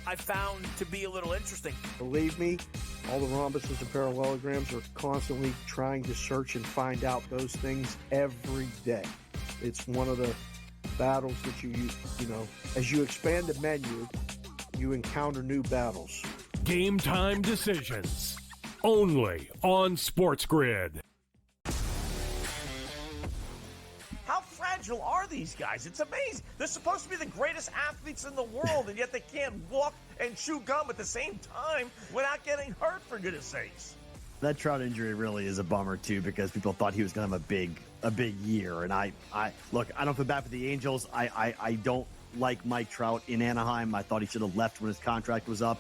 I found to be a little interesting. Believe me, all the rhombuses and parallelograms are constantly trying to search and find out those things every day. It's one of the battles that you know, as you expand the menu, you encounter new battles. Game time decisions, only on SportsGrid. How fragile are these guys? It's amazing. They're supposed to be the greatest athletes in the world, and yet they can't walk and chew gum at the same time without getting hurt, for goodness sakes. That Trout injury really is a bummer, too, because people thought he was going to have a big year. And I look, I don't feel bad for the Angels. I don't like Mike Trout in Anaheim. I thought he should have left when his contract was up.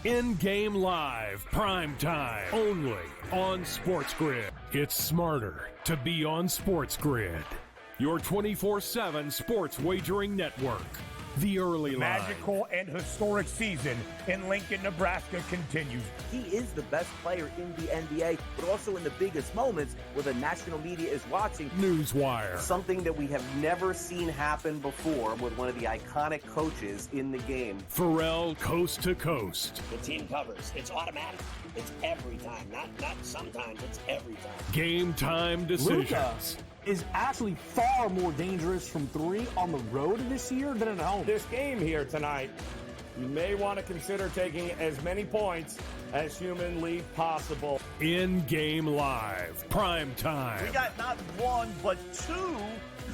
In-game live, prime time, only on SportsGrid. It's smarter to be on SportsGrid. Your 24/7 sports wagering network. The early line. Magical and historic season in Lincoln, Nebraska continues. He is the best player in the NBA, but also in the biggest moments where the national media is watching. Newswire. Something that we have never seen happen before with one of the iconic coaches in the game. Pharrell coast to coast. The team covers. It's automatic. It's every time. Not sometimes. It's every time. Game time decisions. Luka is actually far more dangerous from 3 on the road this year than at home. This game here tonight, you may want to consider taking as many points as humanly possible. In-game live, prime time. We got not 1, but 2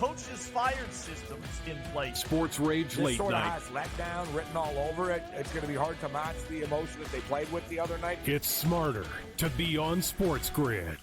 coaches fired systems in place. Sports Rage This late sort of night. has letdown written all over it. It's going to be hard to match the emotion that they played with the other night. It's smarter to be on SportsGrid.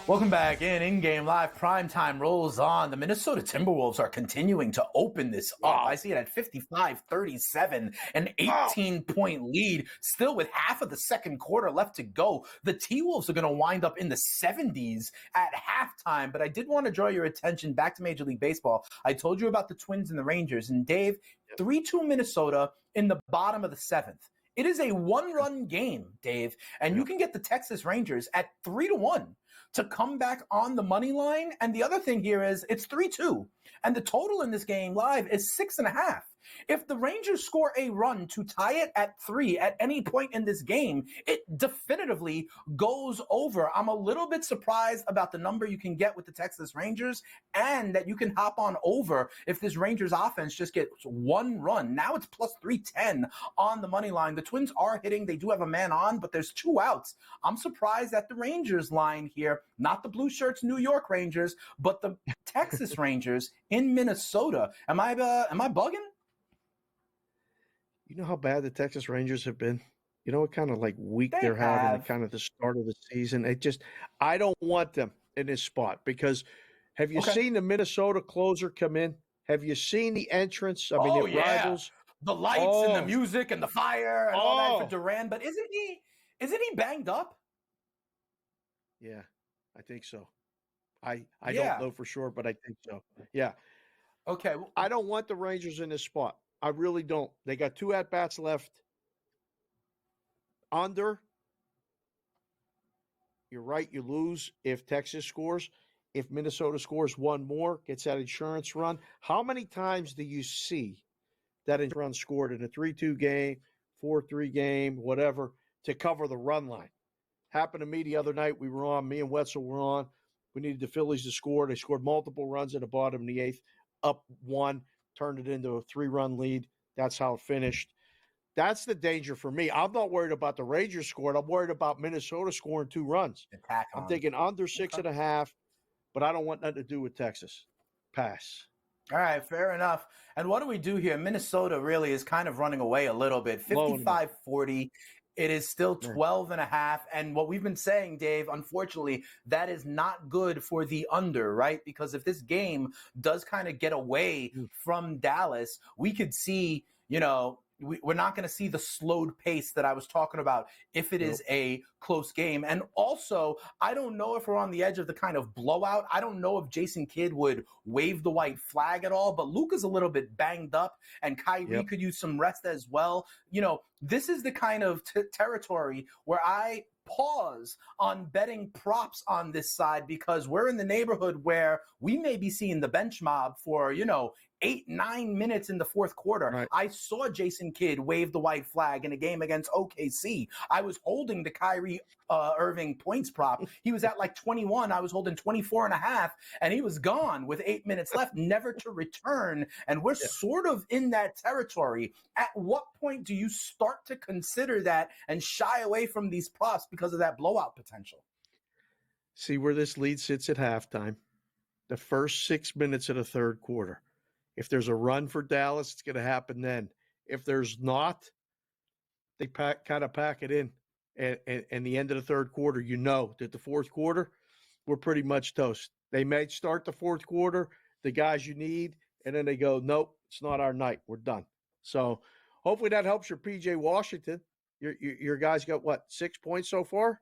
Welcome back in-game live, primetime rolls on. The Minnesota Timberwolves are continuing to open this up. I see it at 55-37, an 18-point lead, still with half of the second quarter left to go. The T-Wolves are going to wind up in the 70s at halftime, but I did want to draw your attention back to Major League Baseball. I told you about the Twins and the Rangers, and Dave, 3-2 Minnesota in the bottom of the 7th. It is a 1-run game, Dave, and you can get the Texas Rangers at 3-1. to come back on the money line. And the other thing here is it's 3-2. And the total in this game live is 6.5. If the Rangers score a run to tie it at 3 at any point in this game, it definitively goes over. I'm a little bit surprised about the number you can get with the Texas Rangers and that you can hop on over if this Rangers offense just gets one run. Now it's plus 310 on the money line. The Twins are hitting. They do have a man on, but there's 2 outs. I'm surprised at the Rangers line here, not the Blue Shirts New York Rangers, but the Texas Rangers in Minnesota. Am I bugging? You know how bad the Texas Rangers have been? You know what kind of like week they're having at kind of the start of the season? I don't want them in this spot because have you seen the Minnesota closer come in? Have you seen the entrance? I mean, it rivals. The lights and the music and the fire and all that for Duran. But isn't he banged up? Yeah, I think so. I don't know for sure, but I think so. Yeah. Okay. I don't want the Rangers in this spot. I really don't. They got 2 at-bats left. Under. You're right. You lose if Texas scores. If Minnesota scores 1 more, gets that insurance run. How many times do you see that insurance run scored in a 3-2 game, 4-3 game, whatever, to cover the run line? Happened to me the other night. We were on. Me and Wetzel were on. We needed the Phillies to score. They scored multiple runs at the bottom of the 8th, up 1. Turned it into a 3-run lead. That's how it finished. That's the danger for me. I'm not worried about the Rangers scoring. I'm worried about Minnesota scoring 2 runs. I'm thinking under 6.5, but I don't want nothing to do with Texas. Pass. All right, fair enough. And what do we do here? Minnesota really is kind of running away a little bit. 55-40. It is still 12.5. And what we've been saying, Dave, unfortunately, that is not good for the under, right? Because if this game does kind of get away from Dallas, we could see, we're not going to see the slowed pace that I was talking about if it is a close game. And also, I don't know if we're on the edge of the kind of blowout. I don't know if Jason Kidd would wave the white flag at all, but Luka's a little bit banged up and Kyrie could use some rest as well. This is the kind of territory where I pause on betting props on this side because we're in the neighborhood where we may be seeing the bench mob for, 8-9 minutes in the fourth quarter. Right. I saw Jason Kidd wave the white flag in a game against OKC. I was holding the Kyrie Irving points prop. He was at like 21. I was holding 24.5, and he was gone with 8 minutes left, never to return. And we're sort of in that territory. At what point do you start to consider that and shy away from these props because of that blowout potential? See where this lead sits at halftime. The first 6 minutes of the third quarter. If there's a run for Dallas, it's going to happen then. If there's not, they pack it in. And the end of the third quarter, that the fourth quarter, we're pretty much toast. They may start the fourth quarter, the guys you need, and then they go, nope, it's not our night. We're done. So hopefully that helps your PJ Washington. Your guy's got, 6 points so far?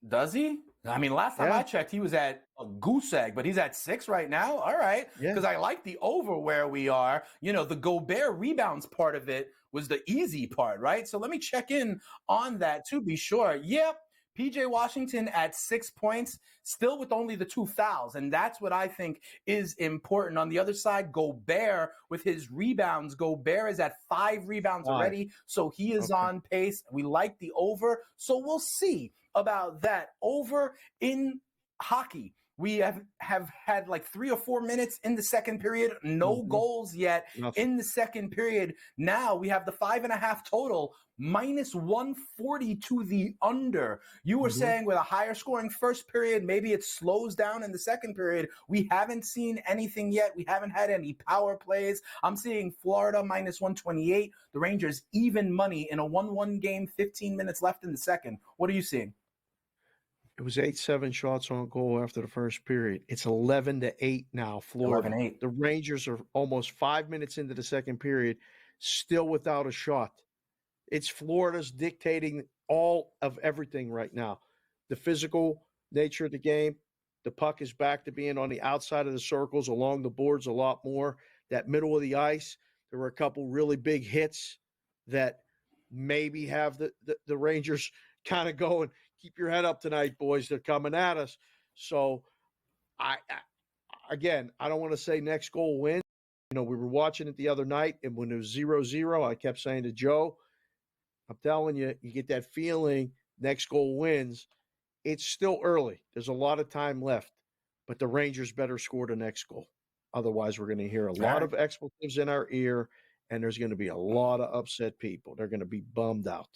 Does he? I mean, last time I checked, he was at a goose egg, but he's at 6 right now. All right. Because I like the over where we are. The Gobert rebounds part of it was the easy part, right? So let me check in on that to be sure. Yep. PJ Washington at 6 points, still with only the 2 fouls. And that's what I think is important. On the other side, Gobert with his rebounds. Gobert is at 5 rebounds already. So he is on pace. We like the over. So we'll see about that. Over in hockey. We have had like 3 or 4 minutes in the second period. No goals yet in the second period. Now we have the 5.5 total, minus 140 to the under. You were saying with a higher scoring first period, maybe it slows down in the second period. We haven't seen anything yet. We haven't had any power plays. I'm seeing Florida minus 128. The Rangers even money in a 1-1 game, 15 minutes left in the second. What are you seeing? It was 8-7 shots on goal after the first period. It's 11-8 now, Florida. 11-8. The Rangers are almost 5 minutes into the second period, still without a shot. It's Florida's dictating all of everything right now. The physical nature of the game, the puck is back to being on the outside of the circles, along the boards a lot more. That middle of the ice, there were a couple really big hits that maybe have the Rangers kind of going, keep your head up tonight, boys. They're coming at us. So, again, I don't want to say next goal wins. We were watching it the other night, and when it was 0-0, I kept saying to Joe, I'm telling you, you get that feeling next goal wins. It's still early. There's a lot of time left, but the Rangers better score the next goal. Otherwise, we're going to hear a lot of expletives in our ear, and there's going to be a lot of upset people. They're going to be bummed out.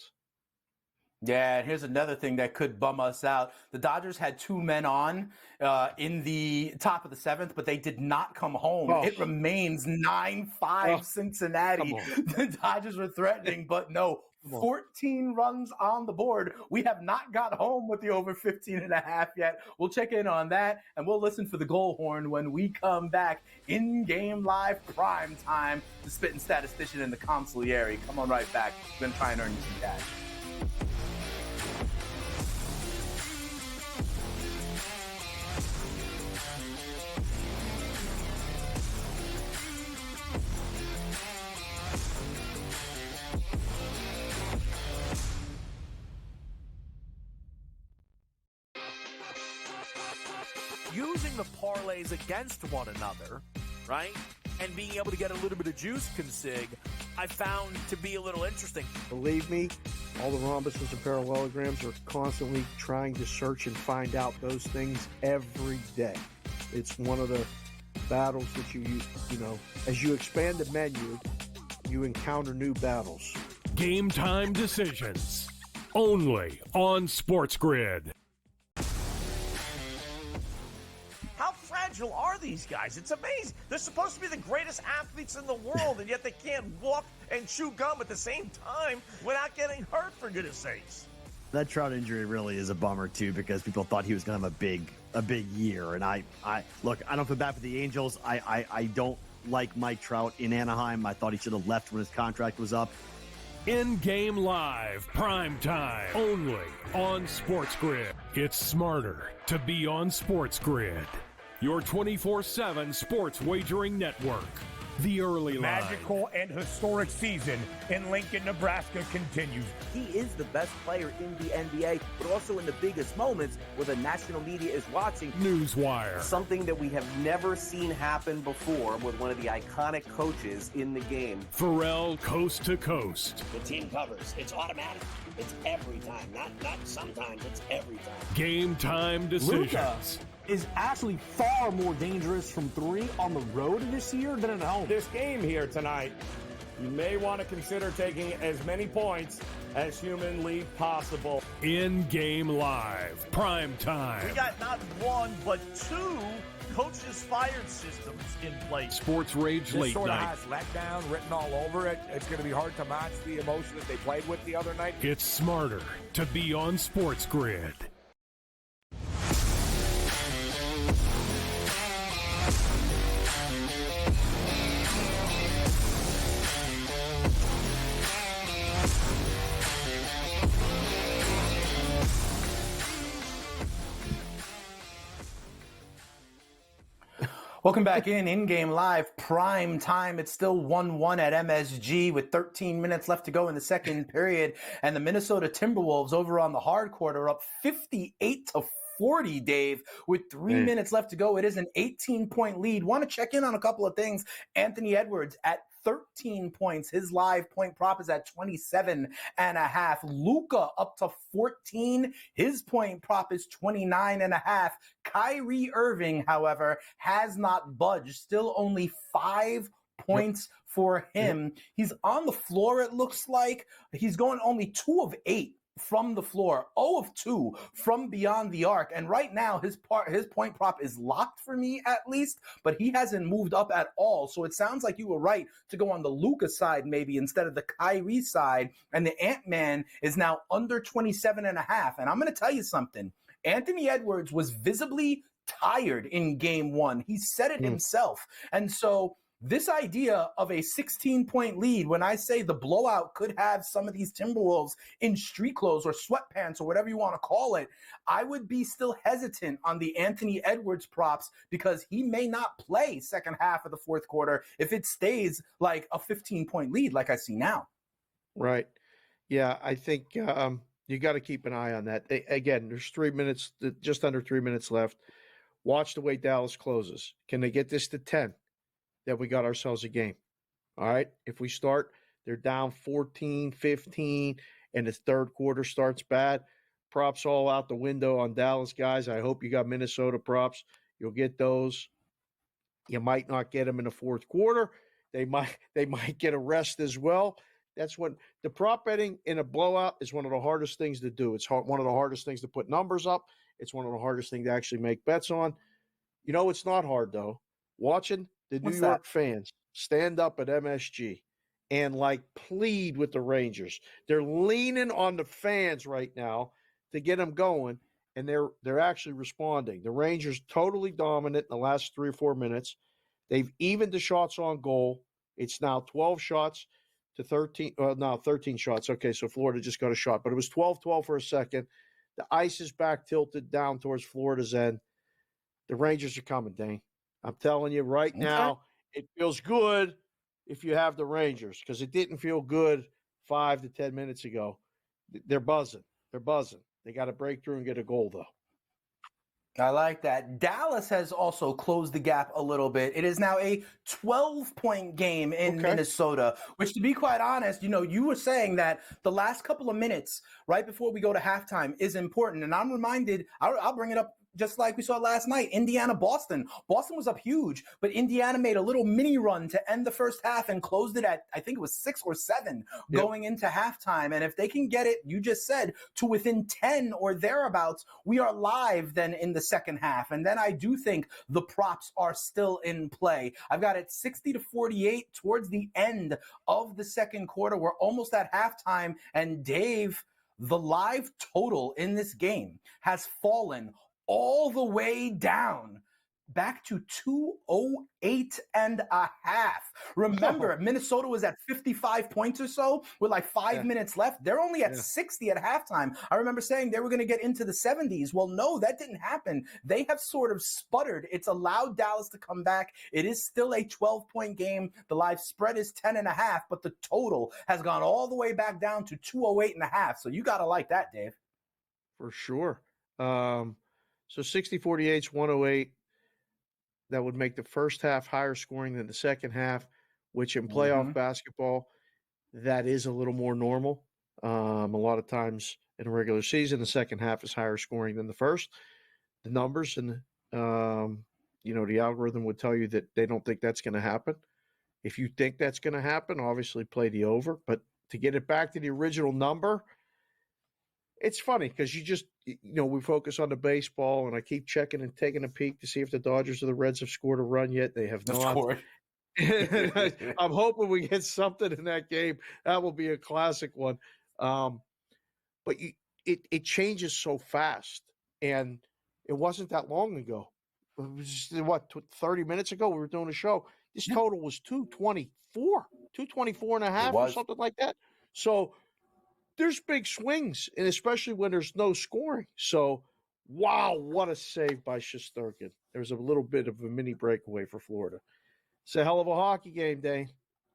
Yeah, and here's another thing that could bum us out. The Dodgers had 2 men on in the top of the 7th, but they did not come home. Oh. It remains 9-5 Cincinnati. The Dodgers were threatening, but no. 14 runs on the board. We have not got home with the over 15.5 yet. We'll check in on that, and we'll listen for the goal horn when we come back. In-game live prime time. The spitting statistician and the consigliere. Come on right back. We're going to try and earn you some cash. Using the parlays against one another, right? And being able to get a little bit of juice consig, I found to be a little interesting. Believe me, all the rhombuses and parallelograms are constantly trying to search and find out those things every day. It's one of the battles that you use, as you expand the menu, you encounter new battles. Game time decisions. Only on SportsGrid. How fragile are these guys? It's amazing. They're supposed to be the greatest athletes in the world, and yet they can't walk and chew gum at the same time without getting hurt, for goodness sakes. That Trout injury really is a bummer too, because people thought he was going to have a big year. And I look, I don't feel bad for the Angels. I don't like Mike Trout in Anaheim. I thought he should have left when his contract was up. In-game live, prime time, only on SportsGrid. It's smarter to be on SportsGrid. Your 24/7 sports wagering network. The early line. Magical and historic season in Lincoln, Nebraska continues. He is the best player in the NBA, but also in the biggest moments where the national media is watching. Newswire. Something that we have never seen happen before with one of the iconic coaches in the game. Pharrell coast to coast. The team covers. It's automatic. It's every time. Not sometimes. It's every time. Game time decisions. Luka is actually far more dangerous from 3 on the road this year than at home. This game here tonight, you may want to consider taking as many points as humanly possible. In-game live, prime time. We got not one, but 2 coaches fired systems in place. Sports Rage This late sort of night. has letdown written all over it. It's going to be hard to match the emotion that they played with the other night. It's smarter to be on SportsGrid. Welcome back in-game live, prime time. It's still 1-1 at MSG with 13 minutes left to go in the second period. And the Minnesota Timberwolves over on the hard court are up 58-40, Dave, with 3 minutes left to go. It is an 18-point lead. Want to check in on a couple of things. Anthony Edwards at 13 points. His live point prop is at 27.5. Luka up to 14. His point prop is 29.5. Kyrie Irving, however, has not budged. Still only 5 points for him. He's on the floor, it looks like. He's going only 2 of 8 from the floor, 0 of 2 from beyond the arc. And right now, his point prop is locked for me at least, but he hasn't moved up at all. So it sounds like you were right to go on the Luka side maybe instead of the Kyrie side. And the Ant-Man is now under 27.5. And I'm going to tell you something. Anthony Edwards was visibly tired in game 1. He said it himself. And so this idea of a 16-point lead, when I say the blowout could have some of these Timberwolves in street clothes or sweatpants or whatever you want to call it, I would be still hesitant on the Anthony Edwards props because he may not play second half of the fourth quarter if it stays like a 15-point lead like I see now. Right. Yeah, I think You got to keep an eye on that. Again, there's 3 minutes, just under 3 minutes left. Watch the way Dallas closes. Can they get this to 10? That we got ourselves a game. All right. If we start, they're down 14, 15, and the third quarter starts bad. Props all out the window on Dallas, guys. I hope you got Minnesota props. You'll get those. You might not get them in the fourth quarter. They might get a rest as well. That's when the prop betting in a blowout is one of the hardest things to do. It's one of the hardest things to put numbers up. It's one of the hardest things to actually make bets on. You know, it's not hard, though. Watching the New York fans stand up at MSG and plead with the Rangers. They're leaning on the fans right now to get them going, and they're actually responding. The Rangers totally dominant in the last 3 or 4 minutes. They've evened the shots on goal. It's now 12 shots to 13. Well, now 13 shots. Okay, so Florida just got a shot, but it was 12-12 for a second. The ice is back tilted down towards Florida's end. The Rangers are coming, Dane. I'm telling you right now, it feels good if you have the Rangers because it didn't feel good 5 to 10 minutes ago. They're buzzing. They're buzzing. They got to break through and get a goal, though. I like that. Dallas has also closed the gap a little bit. It is now a 12-point game in Minnesota, which, to be quite honest, you were saying that the last couple of minutes right before we go to halftime is important. And I'm reminded, I'll bring it up just like we saw last night, Indiana-Boston. Boston was up huge, but Indiana made a little mini run to end the first half and closed it at, I think it was 6 or 7 going into halftime. And if they can get it, you just said, to within 10 or thereabouts, we are live then in the second half. And then I do think the props are still in play. I've got it 60-48 towards the end of the second quarter. We're almost at halftime. And Dave, the live total in this game has fallen all the way down back to 208.5. Remember, Minnesota was at 55 points or so with 5 minutes left. They're only at 60 at halftime. I remember saying they were going to get into the 70s. Well, no, that didn't happen. They have sort of sputtered. It's allowed Dallas to come back. It is still a 12-point game. The live spread is 10.5, but the total has gone all the way back down to 208.5. So you got to like that, Dave. For sure. So 60-48 is 108. That would make the first half higher scoring than the second half, which in playoff basketball, that is a little more normal. A lot of times in a regular season, the second half is higher scoring than the first. The numbers and, the algorithm would tell you that they don't think that's going to happen. If you think that's going to happen, obviously play the over. But to get it back to the original number, it's funny because we focus on the baseball, and I keep checking and taking a peek to see if the Dodgers or the Reds have scored a run yet. They have not. I'm hoping we get something in that game. That will be a classic one. But it changes so fast, and it wasn't that long ago. It was, 30 minutes ago we were doing a show. This total was 224 and a half or something like that. So there's big swings, and especially when there's no scoring. So, wow, what a save by Shesterkin. There's a little bit of a mini breakaway for Florida. It's a hell of a hockey game, Dane.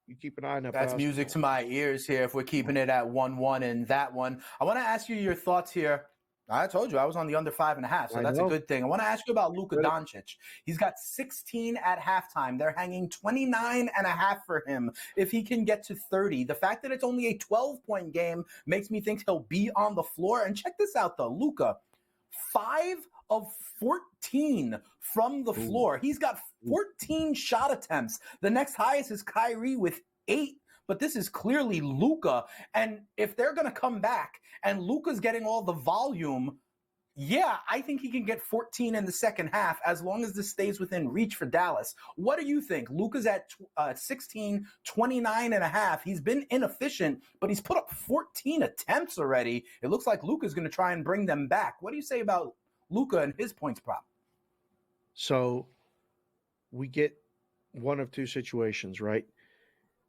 You keep an eye on that. That's music to my ears here if we're keeping it at 1-1 in that one. I want to ask you your thoughts here. I told you I was on the under 5.5, so that's a good thing. I want to ask you about Luka Doncic. He's got 16 at halftime. They're hanging 29.5 for him if he can get to 30. The fact that it's only a 12-point game makes me think he'll be on the floor. And check this out, though. Luka, 5 of 14 from the floor. He's got 14 shot attempts. The next highest is Kyrie with 8. But this is clearly Luka. And if they're going to come back and Luka's getting all the volume, I think he can get 14 in the second half as long as this stays within reach for Dallas. What do you think? Luka's at 16, 29.5. He's been inefficient, but he's put up 14 attempts already. It looks like Luka's going to try and bring them back. What do you say about Luka and his points prop? So we get one of two situations, right?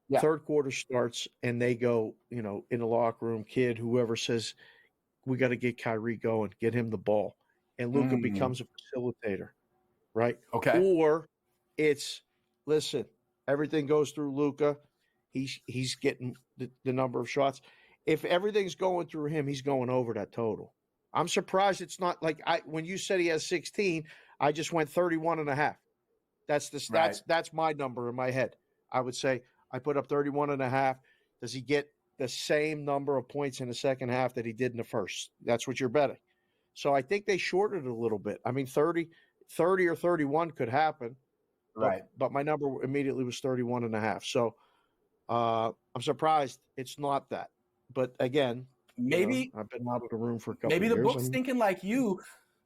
Yeah. Third quarter starts and they go, in the locker room, kid, whoever says, we got to get Kyrie going, get him the ball. And Luka becomes a facilitator, right? Okay. Or it's, listen, everything goes through Luka. He's getting the number of shots. if everything's going through him, he's going over that total. I'm surprised it's not like when you said he has 16, I just went 31.5. That's my number in my head. I would say I put up 31.5. Does he get the same number of points in the second half that he did in the first? That's what you're betting. So I think they shorted it a little bit. I mean, 30 or 31 could happen. Right. But my number immediately was 31.5. So I'm surprised it's not that. But again, maybe I've been out of the room for a couple maybe of years. Maybe the book's thinking like you,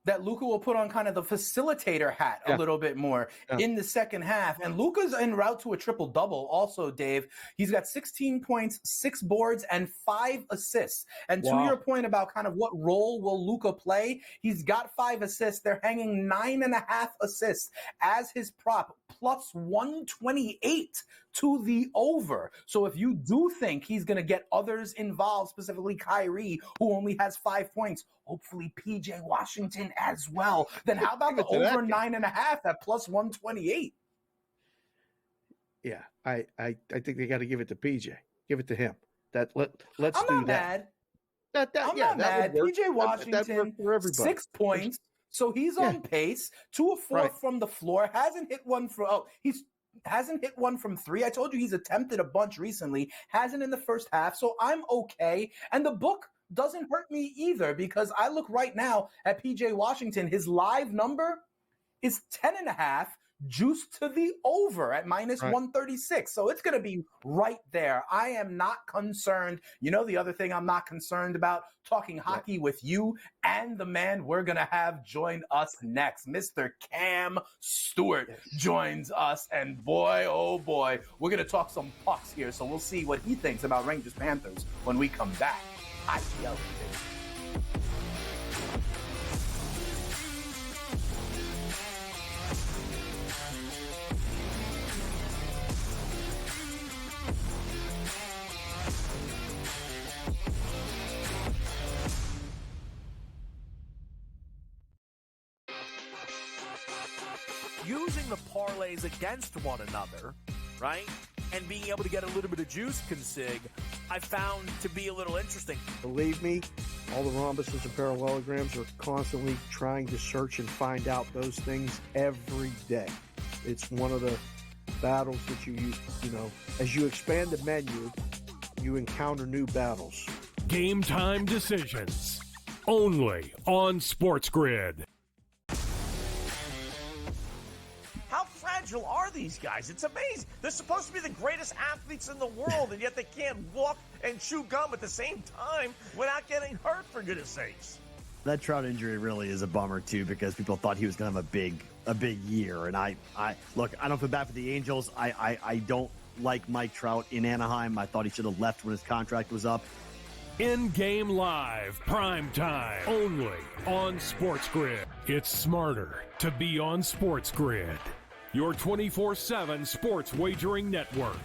that Luka will put on kind of the facilitator hat a little bit more in the second half. And Luka's en route to a triple-double also, Dave. He's got 16 points, 6 boards, and 5 assists. And to your point about kind of what role will Luka play, he's got 5 assists. They're hanging 9.5 assists as his prop, plus 128 to the over. So if you do think he's going to get others involved, specifically Kyrie, who only has 5 points, hopefully PJ Washington as well, then how about the over 9.5 at plus 128? Yeah, I think they got to give it to PJ. Give it to him. Let's do that. I'm not mad. I'm not mad. PJ Washington, 6 points. So he's on pace, 2 of 4 from the floor. Hasn't hit one hasn't hit one from 3. I told you he's attempted a bunch recently. Hasn't in the first half. So I'm okay. And the book doesn't hurt me either, because I look right now at PJ Washington. His live number is 10.5, juiced to the over at minus 136. So it's going to be right there. I am not concerned. You know, the other thing I'm not concerned about, talking hockey with you and the man we're going to have join us next. Mr. Cam Stewart joins us. And boy, oh boy, we're going to talk some pucks here. So we'll see what he thinks about Rangers Panthers when we come back. IPL. Using the parlays against one another, right? And being able to get a little bit of juice consig, I found to be a little interesting. Believe me, all the rhombuses and parallelograms are constantly trying to search and find out those things every day. It's one of the battles that you use, as you expand the menu, you encounter new battles. Game time decisions, only on SportsGrid. How fragile are these guys? It's amazing. They're supposed to be the greatest athletes in the world, and yet they can't walk and chew gum at the same time without getting hurt, for goodness sakes. That Trout injury really is a bummer too, because people thought he was going to have a big year. And I look, I don't feel bad for the Angels. I don't like Mike Trout in Anaheim. I thought he should have left when his contract was up. InGame Live, PrimeTime, only on SportsGrid. It's smarter to be on SportsGrid. Your 24/7 sports wagering network.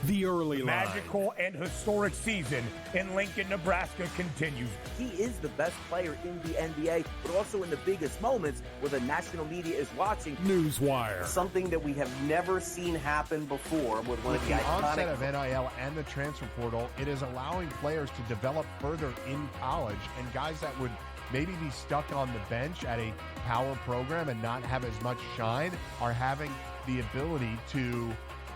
The early line. Magical and historic season in Lincoln, Nebraska continues. He is the best player in the NBA, but also in the biggest moments where the national media is watching. Newswire. Something that we have never seen happen before with one of the onset of NIL and the transfer portal, it is allowing players to develop further in college, and guys that would maybe be stuck on the bench at a power program and not have as much shine are having the ability to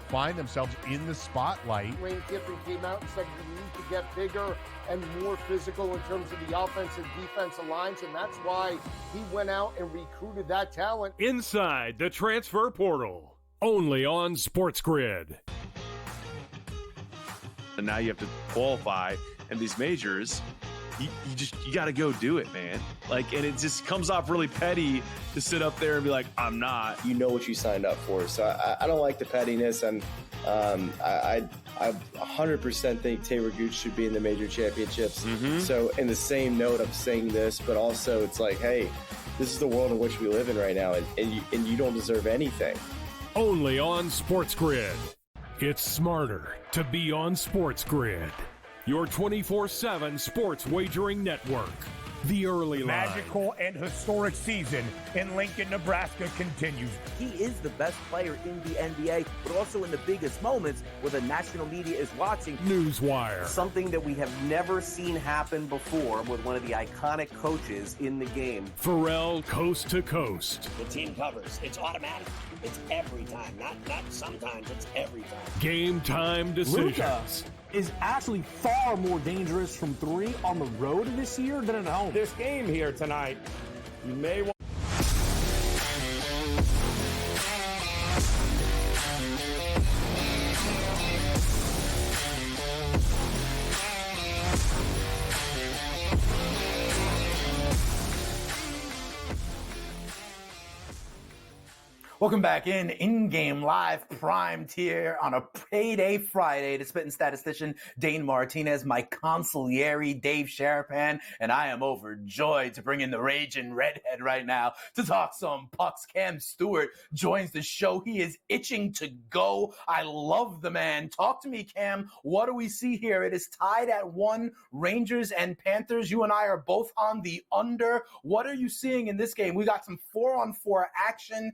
find themselves in the spotlight. Lane Kiffin came out and said we need to get bigger and more physical in terms of the offensive defensive lines, and that's why he went out and recruited that talent. Inside the transfer portal, only on SportsGrid. And now you have to qualify, and these majors, you got to go do it, man. And it just comes off really petty to sit up there and be like, I'm not. You know what you signed up for. So I don't like the pettiness, and I 100% think Taylor Gooch should be in the major championships. So in the same note, I'm saying this, but also it's like, hey, this is the world in which we live in right now, and you don't deserve anything. Only on SportsGrid. It's smarter to be on SportsGrid. your 24/7 sports wagering network. The early line. Magical and historic season in Lincoln, Nebraska continues. He is the best player in the NBA, but also in the biggest moments where the national media is watching. Newswire. Something that we have never seen happen before with one of the iconic coaches in the game. Pharrell coast to coast. The team covers. It's automatic. It's every time. Not sometimes. It's every time. Game time decisions. Luka is actually far more dangerous from three on the road this year than at home. This game here tonight, you may want. Welcome back in-game live prime tier on a payday Friday to spitting statistician Dane Martinez, my consigliere Dave Sharapan, and I am overjoyed to bring in the raging redhead right now to talk some pucks. Cam Stewart joins the show. He is itching to go. I love the man. Talk to me, Cam. What do we see here? It is tied at 1, Rangers and Panthers. You and I are both on the under. What are you seeing in this game? We got some 4-on-4 action.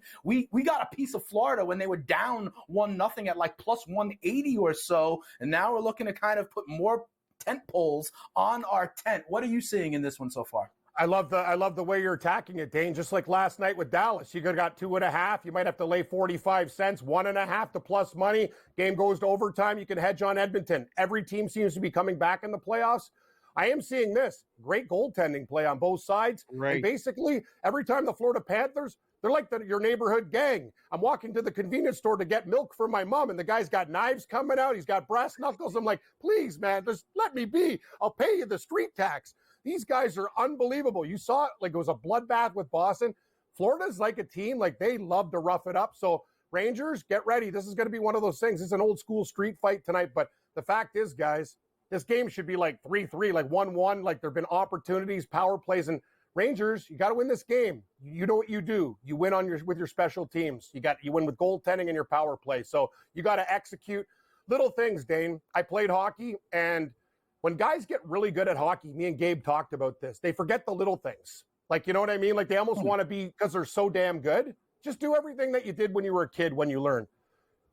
We got a piece of Florida when they were down 1-0 at like plus 180 or so, and now we're looking to kind of put more tent poles on our tent. What are you seeing in this one so far? I love the way you're attacking it, Dane. Just like last night with Dallas, you could have got 2.5. You might have to lay 45 cents, 1.5 to plus money. Game goes to overtime. You can hedge on Edmonton. Every team seems to be coming back in the playoffs. I am seeing this great goaltending play on both sides. Right. And basically, every time the Florida Panthers, they're like your neighborhood gang. I'm walking to the convenience store to get milk for my mom, and the guy's got knives coming out. He's got brass knuckles. I'm like, please, man, just let me be. I'll pay you the street tax. These guys are unbelievable. You saw it like it was a bloodbath with Boston. Florida's like a team, like they love to rough it up. So Rangers, get ready. This is going to be one of those things. It's an old school street fight tonight. But the fact is, guys, this game should be like 3-3, like 1-1. Like there have been opportunities, power plays, and Rangers, you got to win this game. You know what you do. You win with your special teams. You win with goaltending and your power play. So you got to execute little things, Dane. I played hockey, and when guys get really good at hockey, me and Gabe talked about this. They forget the little things. Like, you know what I mean? Like they almost want to be, because they're so damn good. Just do everything that you did when you were a kid when you learned.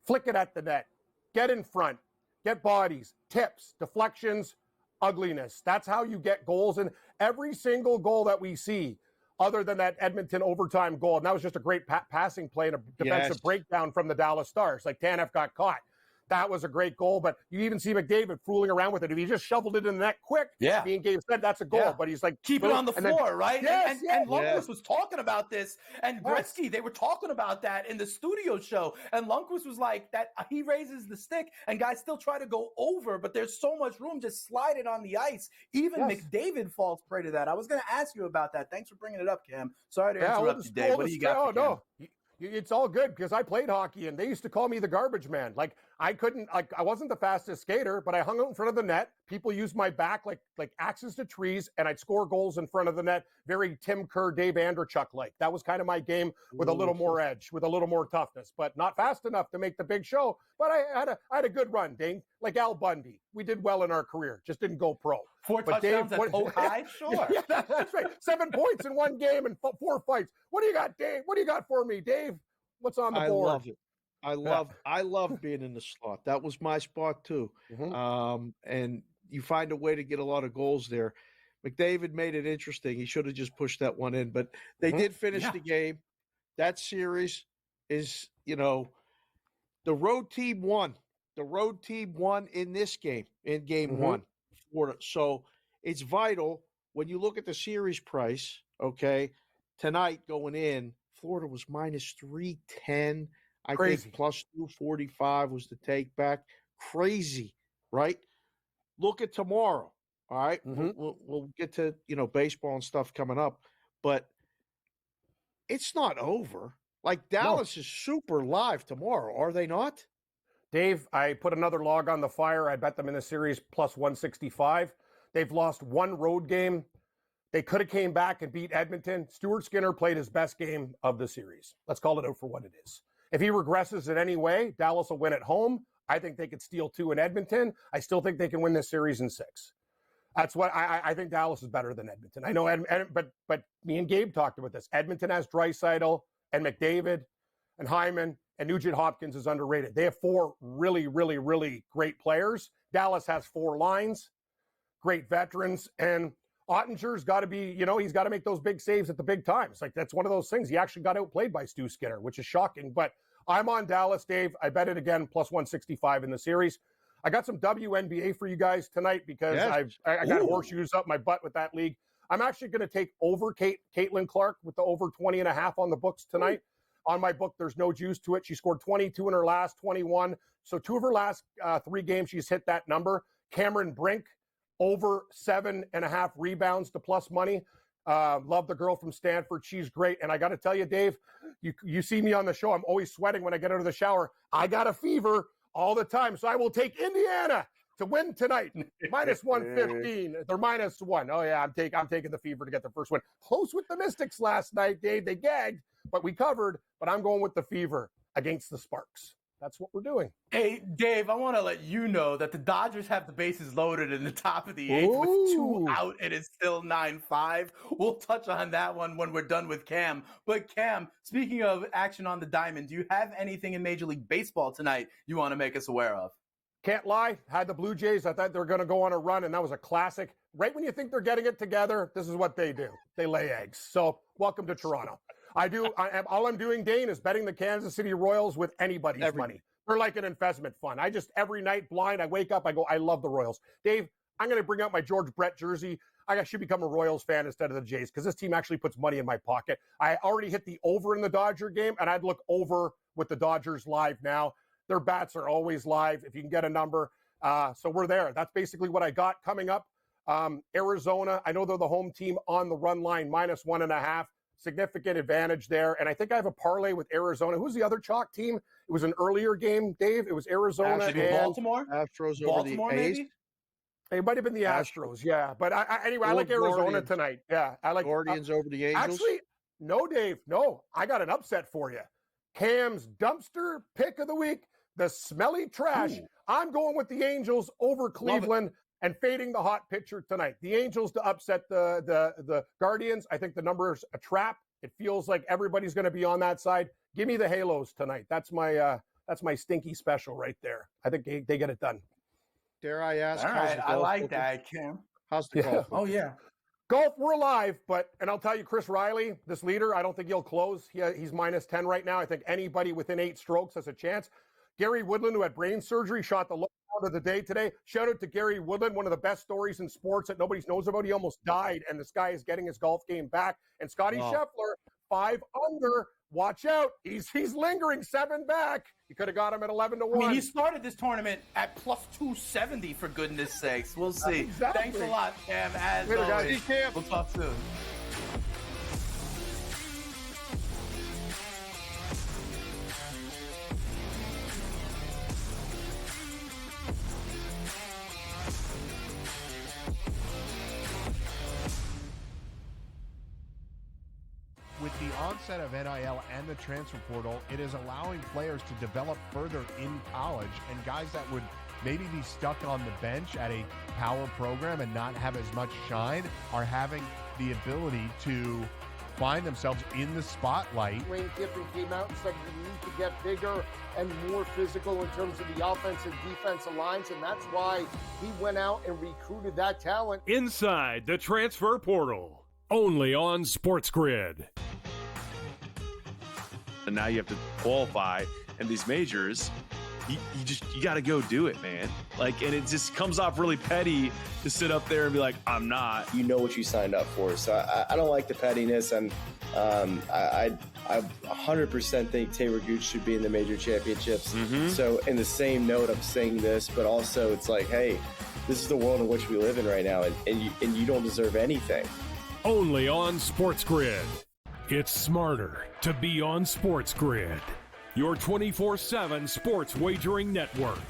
Flick it at the net. Get in front. Get bodies, tips, deflections, ugliness. That's how you get goals. And every single goal that we see, other than that Edmonton overtime goal, and that was just a great passing play and a defensive breakdown from the Dallas Stars. Like Tanev got caught. That was a great goal, but you even see McDavid fooling around with it. If he just shoveled it in the net quick, me and Gabe said that's a goal, but he's like, keep it on the floor, right? Yes, and Lundqvist was talking about this, and Gretzky, they were talking about that in the studio show, and Lundqvist was like, that he raises the stick, and guys still try to go over, but there's so much room, just slide it on the ice. Even McDavid falls prey to that. I was going to ask you about that. Thanks for bringing it up, Cam. Sorry to interrupt you, Dave. What do you got for Cam? No. It's all good because I played hockey and they used to call me the garbage man. Like I wasn't the fastest skater, but I hung out in front of the net. People used my back like axes to trees, and I'd score goals in front of the net. Very Tim Kerr, Dave Andrechuk like. That was kind of my game with a little more edge, with a little more toughness, but not fast enough to make the big show. But I had a good run, Dane. Like Al Bundy. We did well in our career, just didn't go pro. 4 touchdowns at Polk High? Sure. Yeah, that's right. 7 points in one game and 4 fights. What do you got, Dave? What do you got for me, Dave? What's on the board? I love it. I love being in the slot. That was my spot too. And you find a way to get a lot of goals there. McDavid made it interesting. He should have just pushed that one in, but they did finish the game. That series is, the road team won. The road team won in this game, in game one. Florida. So it's vital when you look at the series price, okay, tonight going in, Florida was minus 310. I think plus 245 was the take back. Crazy, right? Look at tomorrow. All right. We'll get to, baseball and stuff coming up, but it's not over. Like Dallas is super live tomorrow. Are they not? Dave, I put another log on the fire. I bet them in the series plus 165. They've lost one road game. They could have came back and beat Edmonton. Stuart Skinner played his best game of the series. Let's call it out for what it is. If he regresses in any way, Dallas will win at home. I think they could steal 2 in Edmonton. I still think they can win this series in 6. That's what I think Dallas is better than Edmonton. I know, but me and Gabe talked about this. Edmonton has Draisaitl and McDavid and Hyman, and Nugent Hopkins is underrated. They have 4 really, really, really great players. Dallas has 4 lines, great veterans, and Ottinger's got to be, he's got to make those big saves at the big times. Like, that's one of those things. He actually got outplayed by Stu Skinner, which is shocking. But I'm on Dallas, Dave. I bet it again, plus 165 in the series. I got some WNBA for you guys tonight because I got horseshoes up my butt with that league. I'm actually going to take over Caitlin Clark with the over 20.5 on the books tonight. On my book, there's no juice to it. She scored 22 in her last 21. So 2 of her last 3 games, she's hit that number. Cameron Brink, over 7.5 rebounds to plus money. Love the girl from Stanford. She's great. And I got to tell you, Dave, you see me on the show. I'm always sweating when I get out of the shower. I got a fever all the time. So I will take Indiana to win tonight. Minus 115. They're minus 1. Oh, yeah, I'm taking the fever to get the first win. Close with the Mystics last night, Dave. They gagged, but we covered. But I'm going with the fever against the Sparks. That's what we're doing. Hey, Dave, I want to let you know that the Dodgers have the bases loaded in the top of the 8th with 2 out, and it's still 9-5. We'll touch on that one when we're done with Cam. But Cam, speaking of action on the diamond, do you have anything in Major League Baseball tonight you want to make us aware of? Can't lie. Had the Blue Jays. I thought they were going to go on a run, and that was a classic. Right when you think they're getting it together, this is what they do. They lay eggs. So welcome to Toronto. All I'm doing, Dane, is betting the Kansas City Royals with anybody's money. They're like an investment fund. Every night blind, I wake up, I go, I love the Royals. Dave, I'm going to bring out my George Brett jersey. I should become a Royals fan instead of the Jays because this team actually puts money in my pocket. I already hit the over in the Dodger game, and I'd look over with the Dodgers live now. Their bats are always live if you can get a number. So we're there. That's basically what I got coming up. Arizona, I know they're the home team on the run line, minus 1.5. Significant advantage there. And I think I have a parlay with Arizona. Who's the other chalk team? It was an earlier game, Dave. It was Arizona and Baltimore. Astros over Baltimore, the A's. maybe? It might have been the Astros, yeah. But anyway, I like Arizona Guardians. tonight. Yeah, I like Guardians over the Angels. Actually, no, Dave. No, I got an upset for you. Cam's dumpster pick of the week, the smelly trash. Ooh. I'm going with the Angels over Cleveland and fading the hot pitcher tonight. The Angels to upset the Guardians. I think the number is a trap. It feels like everybody's going to be on that side. Give me the Halos tonight. That's my stinky special right there. I think they get it done. Dare I ask? All right, I like that, Cam. How's the golf? Oh, yeah. Golf, we're alive, and I'll tell you, Chris Riley, this leader, I don't think he'll close. He's minus 10 right now. I think anybody within 8 strokes has a chance. Gary Woodland, who had brain surgery, shot the low out of the day today. Shout out to Gary Woodland, one of the best stories in sports that nobody knows about. He almost died, and this guy is getting his golf game back. And Scotty Scheffler, 5 under. Watch out. He's lingering 7 back. You could have got him at 11-1. I mean, he started this tournament at plus 270, for goodness sakes. We'll see. Exactly. Thanks a lot, Cam. As Later, always. guys. We'll talk soon. With the onset of NIL and the transfer portal, it is allowing players to develop further in college, and guys that would maybe be stuck on the bench at a power program and not have as much shine are having the ability to find themselves in the spotlight. Lane Kiffin came out and said we need to get bigger and more physical in terms of the offense and defensive lines, and that's why he went out and recruited that talent. Inside the transfer portal, only on SportsGrid. And now you have to qualify, and these majors, you got to go do it, man. Like, and it just comes off really petty to sit up there and be like, I'm not. You know what you signed up for. So I don't like the pettiness, and I 100% think Taylor Gooch should be in the major championships. Mm-hmm. So in the same note, I'm saying this, but also it's like, hey, this is the world in which we live in right now, and you don't deserve anything. Only on SportsGrid. It's smarter to be on SportsGrid, your 24/7 sports wagering network.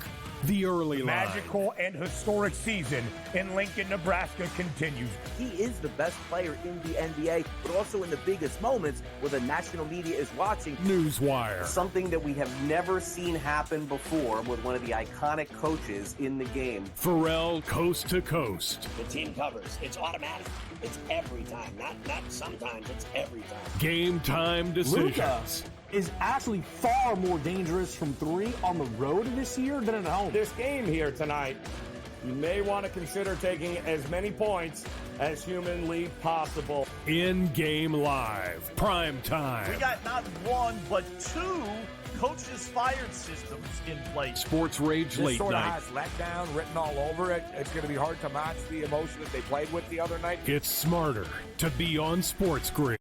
The early line. Magical and historic season in Lincoln, Nebraska continues. He is the best player in the NBA, but also in the biggest moments where the national media is watching. Newswire. Something that we have never seen happen before with one of the iconic coaches in the game. Pharrell, coast to coast. The team covers. It's automatic. It's every time. Not sometimes. It's every time. Game time decisions. Luka is actually far more dangerous from three on the road this year than at home. This game here tonight, you may want to consider taking as many points as humanly possible. In-game live. Prime time. We got not one, but two coaches fired systems in place. Sports Rage This Late sort of Night. has letdown written all over it. It's going to be hard to match the emotion that they played with the other night. It's smarter to be on SportsGrid.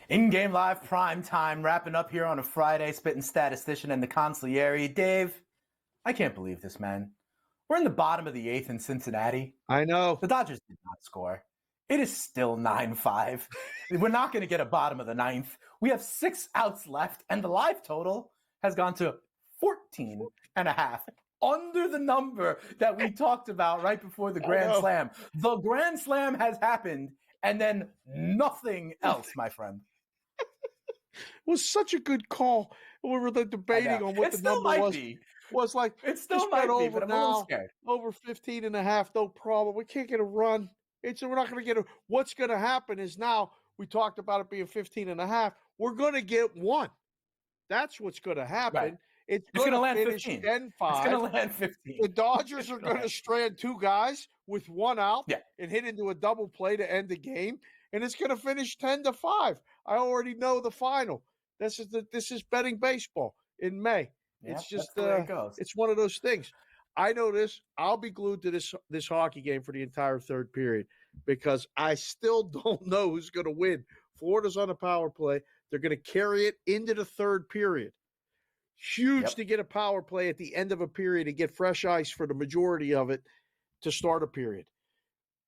In-game live prime time, wrapping up here on a Friday, spitting statistician and the consigliere. Dave, I can't believe this, man. We're in the bottom of the eighth in Cincinnati. I know. The Dodgers did not score. It is still 9-5. We're not going to get a bottom of the ninth. We have 6 outs left, and the live total has gone to 14.5. Under the number that we talked about right before the Grand Slam. The Grand Slam has happened, and then nothing else, my friend. It was such a good call. We were debating on what the number was. Was like, it still might be, over but I'm a little now, scared. over 15.5, no problem. We can't get a run. We're not going to get a. What's going to happen is now we talked about it being 15.5. We're going to get one. That's what's going to happen. Right. It's going to land finish 15. 10-5. It's going to land 15. The Dodgers are going to strand 2 guys with 1 out and hit into a double play to end the game, and it's going to finish 10-5. I already know the final. This is betting baseball in May. Yeah, it's just that's the way it goes. It's one of those things. I know this. I'll be glued to this hockey game for the entire third period because I still don't know who's going to win. Florida's on a power play. They're going to carry it into the third period. Huge to get a power play at the end of a period and get fresh ice for the majority of it to start a period.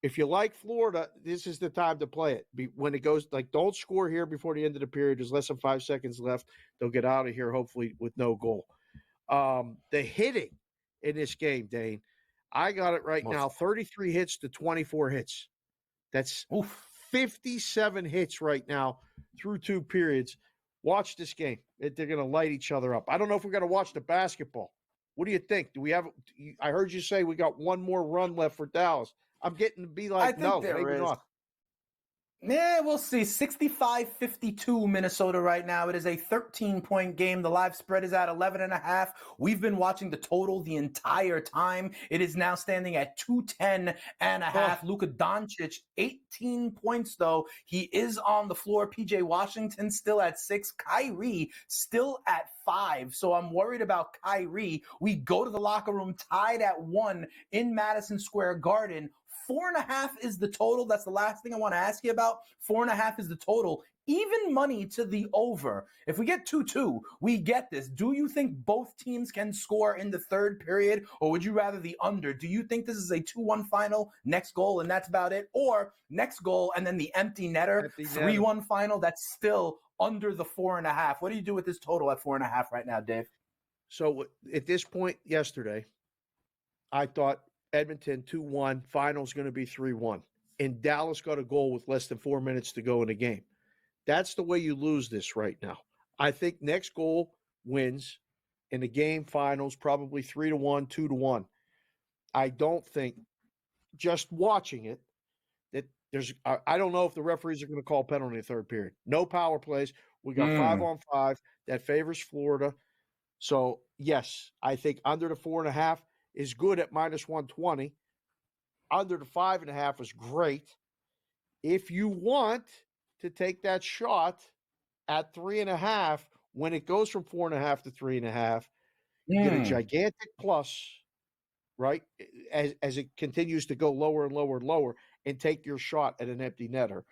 If you like Florida, this is the time to play it. When it goes, don't score here before the end of the period. There's less than 5 seconds left. They'll get out of here, hopefully, with no goal. The hitting in this game, Dane, I got it right now, 33 hits to 24 hits. That's 57 hits right now through 2 periods. Watch this game. They're going to light each other up. I don't know if we're going to watch the basketball. What do you think? Do we have – I heard you say we got one more run left for Dallas. I'm getting to be like, no, maybe not. Yeah, we'll see. 65-52 Minnesota right now. It is a 13-point game. The live spread is at 11.5. We've been watching the total the entire time. It is now standing at 210.5. Luka Doncic, 18 points, though. He is on the floor. PJ Washington still at 6. Kyrie still at 5. So I'm worried about Kyrie. We go to the locker room tied at 1 in Madison Square Garden. 4.5 is the total. That's the last thing I want to ask you about. 4.5 is the total. Even money to the over. If we get 2-2, we get this. Do you think both teams can score in the third period, or would you rather the under? Do you think this is a 2-1 final, next goal, and that's about it? Or next goal and then the empty netter, 3-1 final, that's still under the 4.5? What do you do with this total at 4.5 right now, Dave? So at this point yesterday, I thought Edmonton 2-1, final's going to be 3-1. And Dallas got a goal with less than 4 minutes to go in the game. That's the way you lose this right now. I think next goal wins, and the game finals probably 3-1, 2-1. I don't think, just watching it, that there's – I don't know if the referees are going to call penalty in the third period. No power plays. We got 5-on-5. That favors Florida. So, yes, I think under the 4.5 is good at -120. Under the 5.5 is great. If you want to take that shot at 3.5, when it goes from 4.5 to 3.5, you get a gigantic plus, right? As it continues to go lower and lower and lower, and take your shot at an empty netter.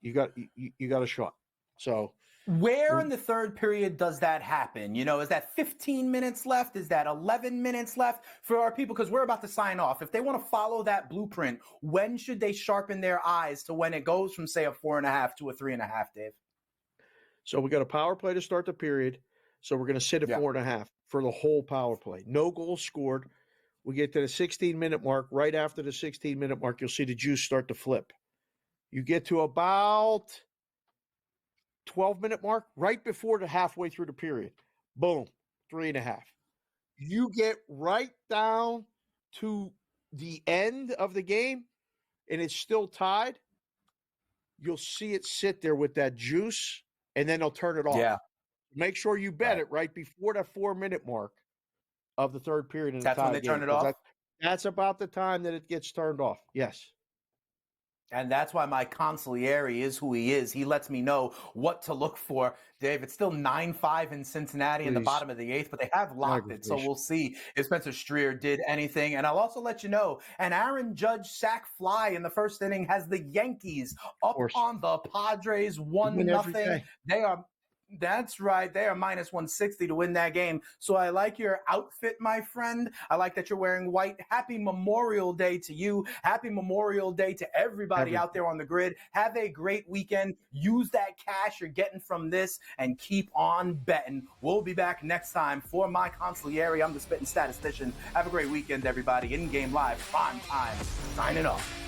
You got a shot. So Where in the third period does that happen? You know, is that 15 minutes left? Is that 11 minutes left for our people? Because we're about to sign off. If they want to follow that blueprint, when should they sharpen their eyes to when it goes from, say, a 4.5 to a 3.5, Dave? So we got a power play to start the period. So we're going to sit at 4.5 for the whole power play. No goals scored. We get to the 16-minute mark. Right after the 16-minute mark, you'll see the juice start to flip. You get to about 12-minute mark, right before the halfway through the period. Boom, 3.5. You get right down to the end of the game, and it's still tied. You'll see it sit there with that juice, and then they'll turn it off. Yeah. Make sure you bet it right before the 4-minute mark of the third period. That's when they turn it off? That's about the time that it gets turned off. Yes. And that's why my consigliere is who he is. He lets me know what to look for. Dave, it's still 9-5 in Cincinnati in the bottom of the 8th, but they have locked it. So we'll see if Spencer Strier did anything. And I'll also let you know, an Aaron Judge sac fly in the first inning has the Yankees up on the Padres 1-0. That's right. They are minus 160 to win that game. So I like your outfit, my friend. I like that you're wearing white. Happy Memorial Day to you. Happy Memorial Day to everybody out there on the grid. Have a great weekend. Use that cash you're getting from this and keep on betting. We'll be back next time for my consigliere. I'm the spitting statistician. Have a great weekend, everybody. In-game live, prime time. Signing off.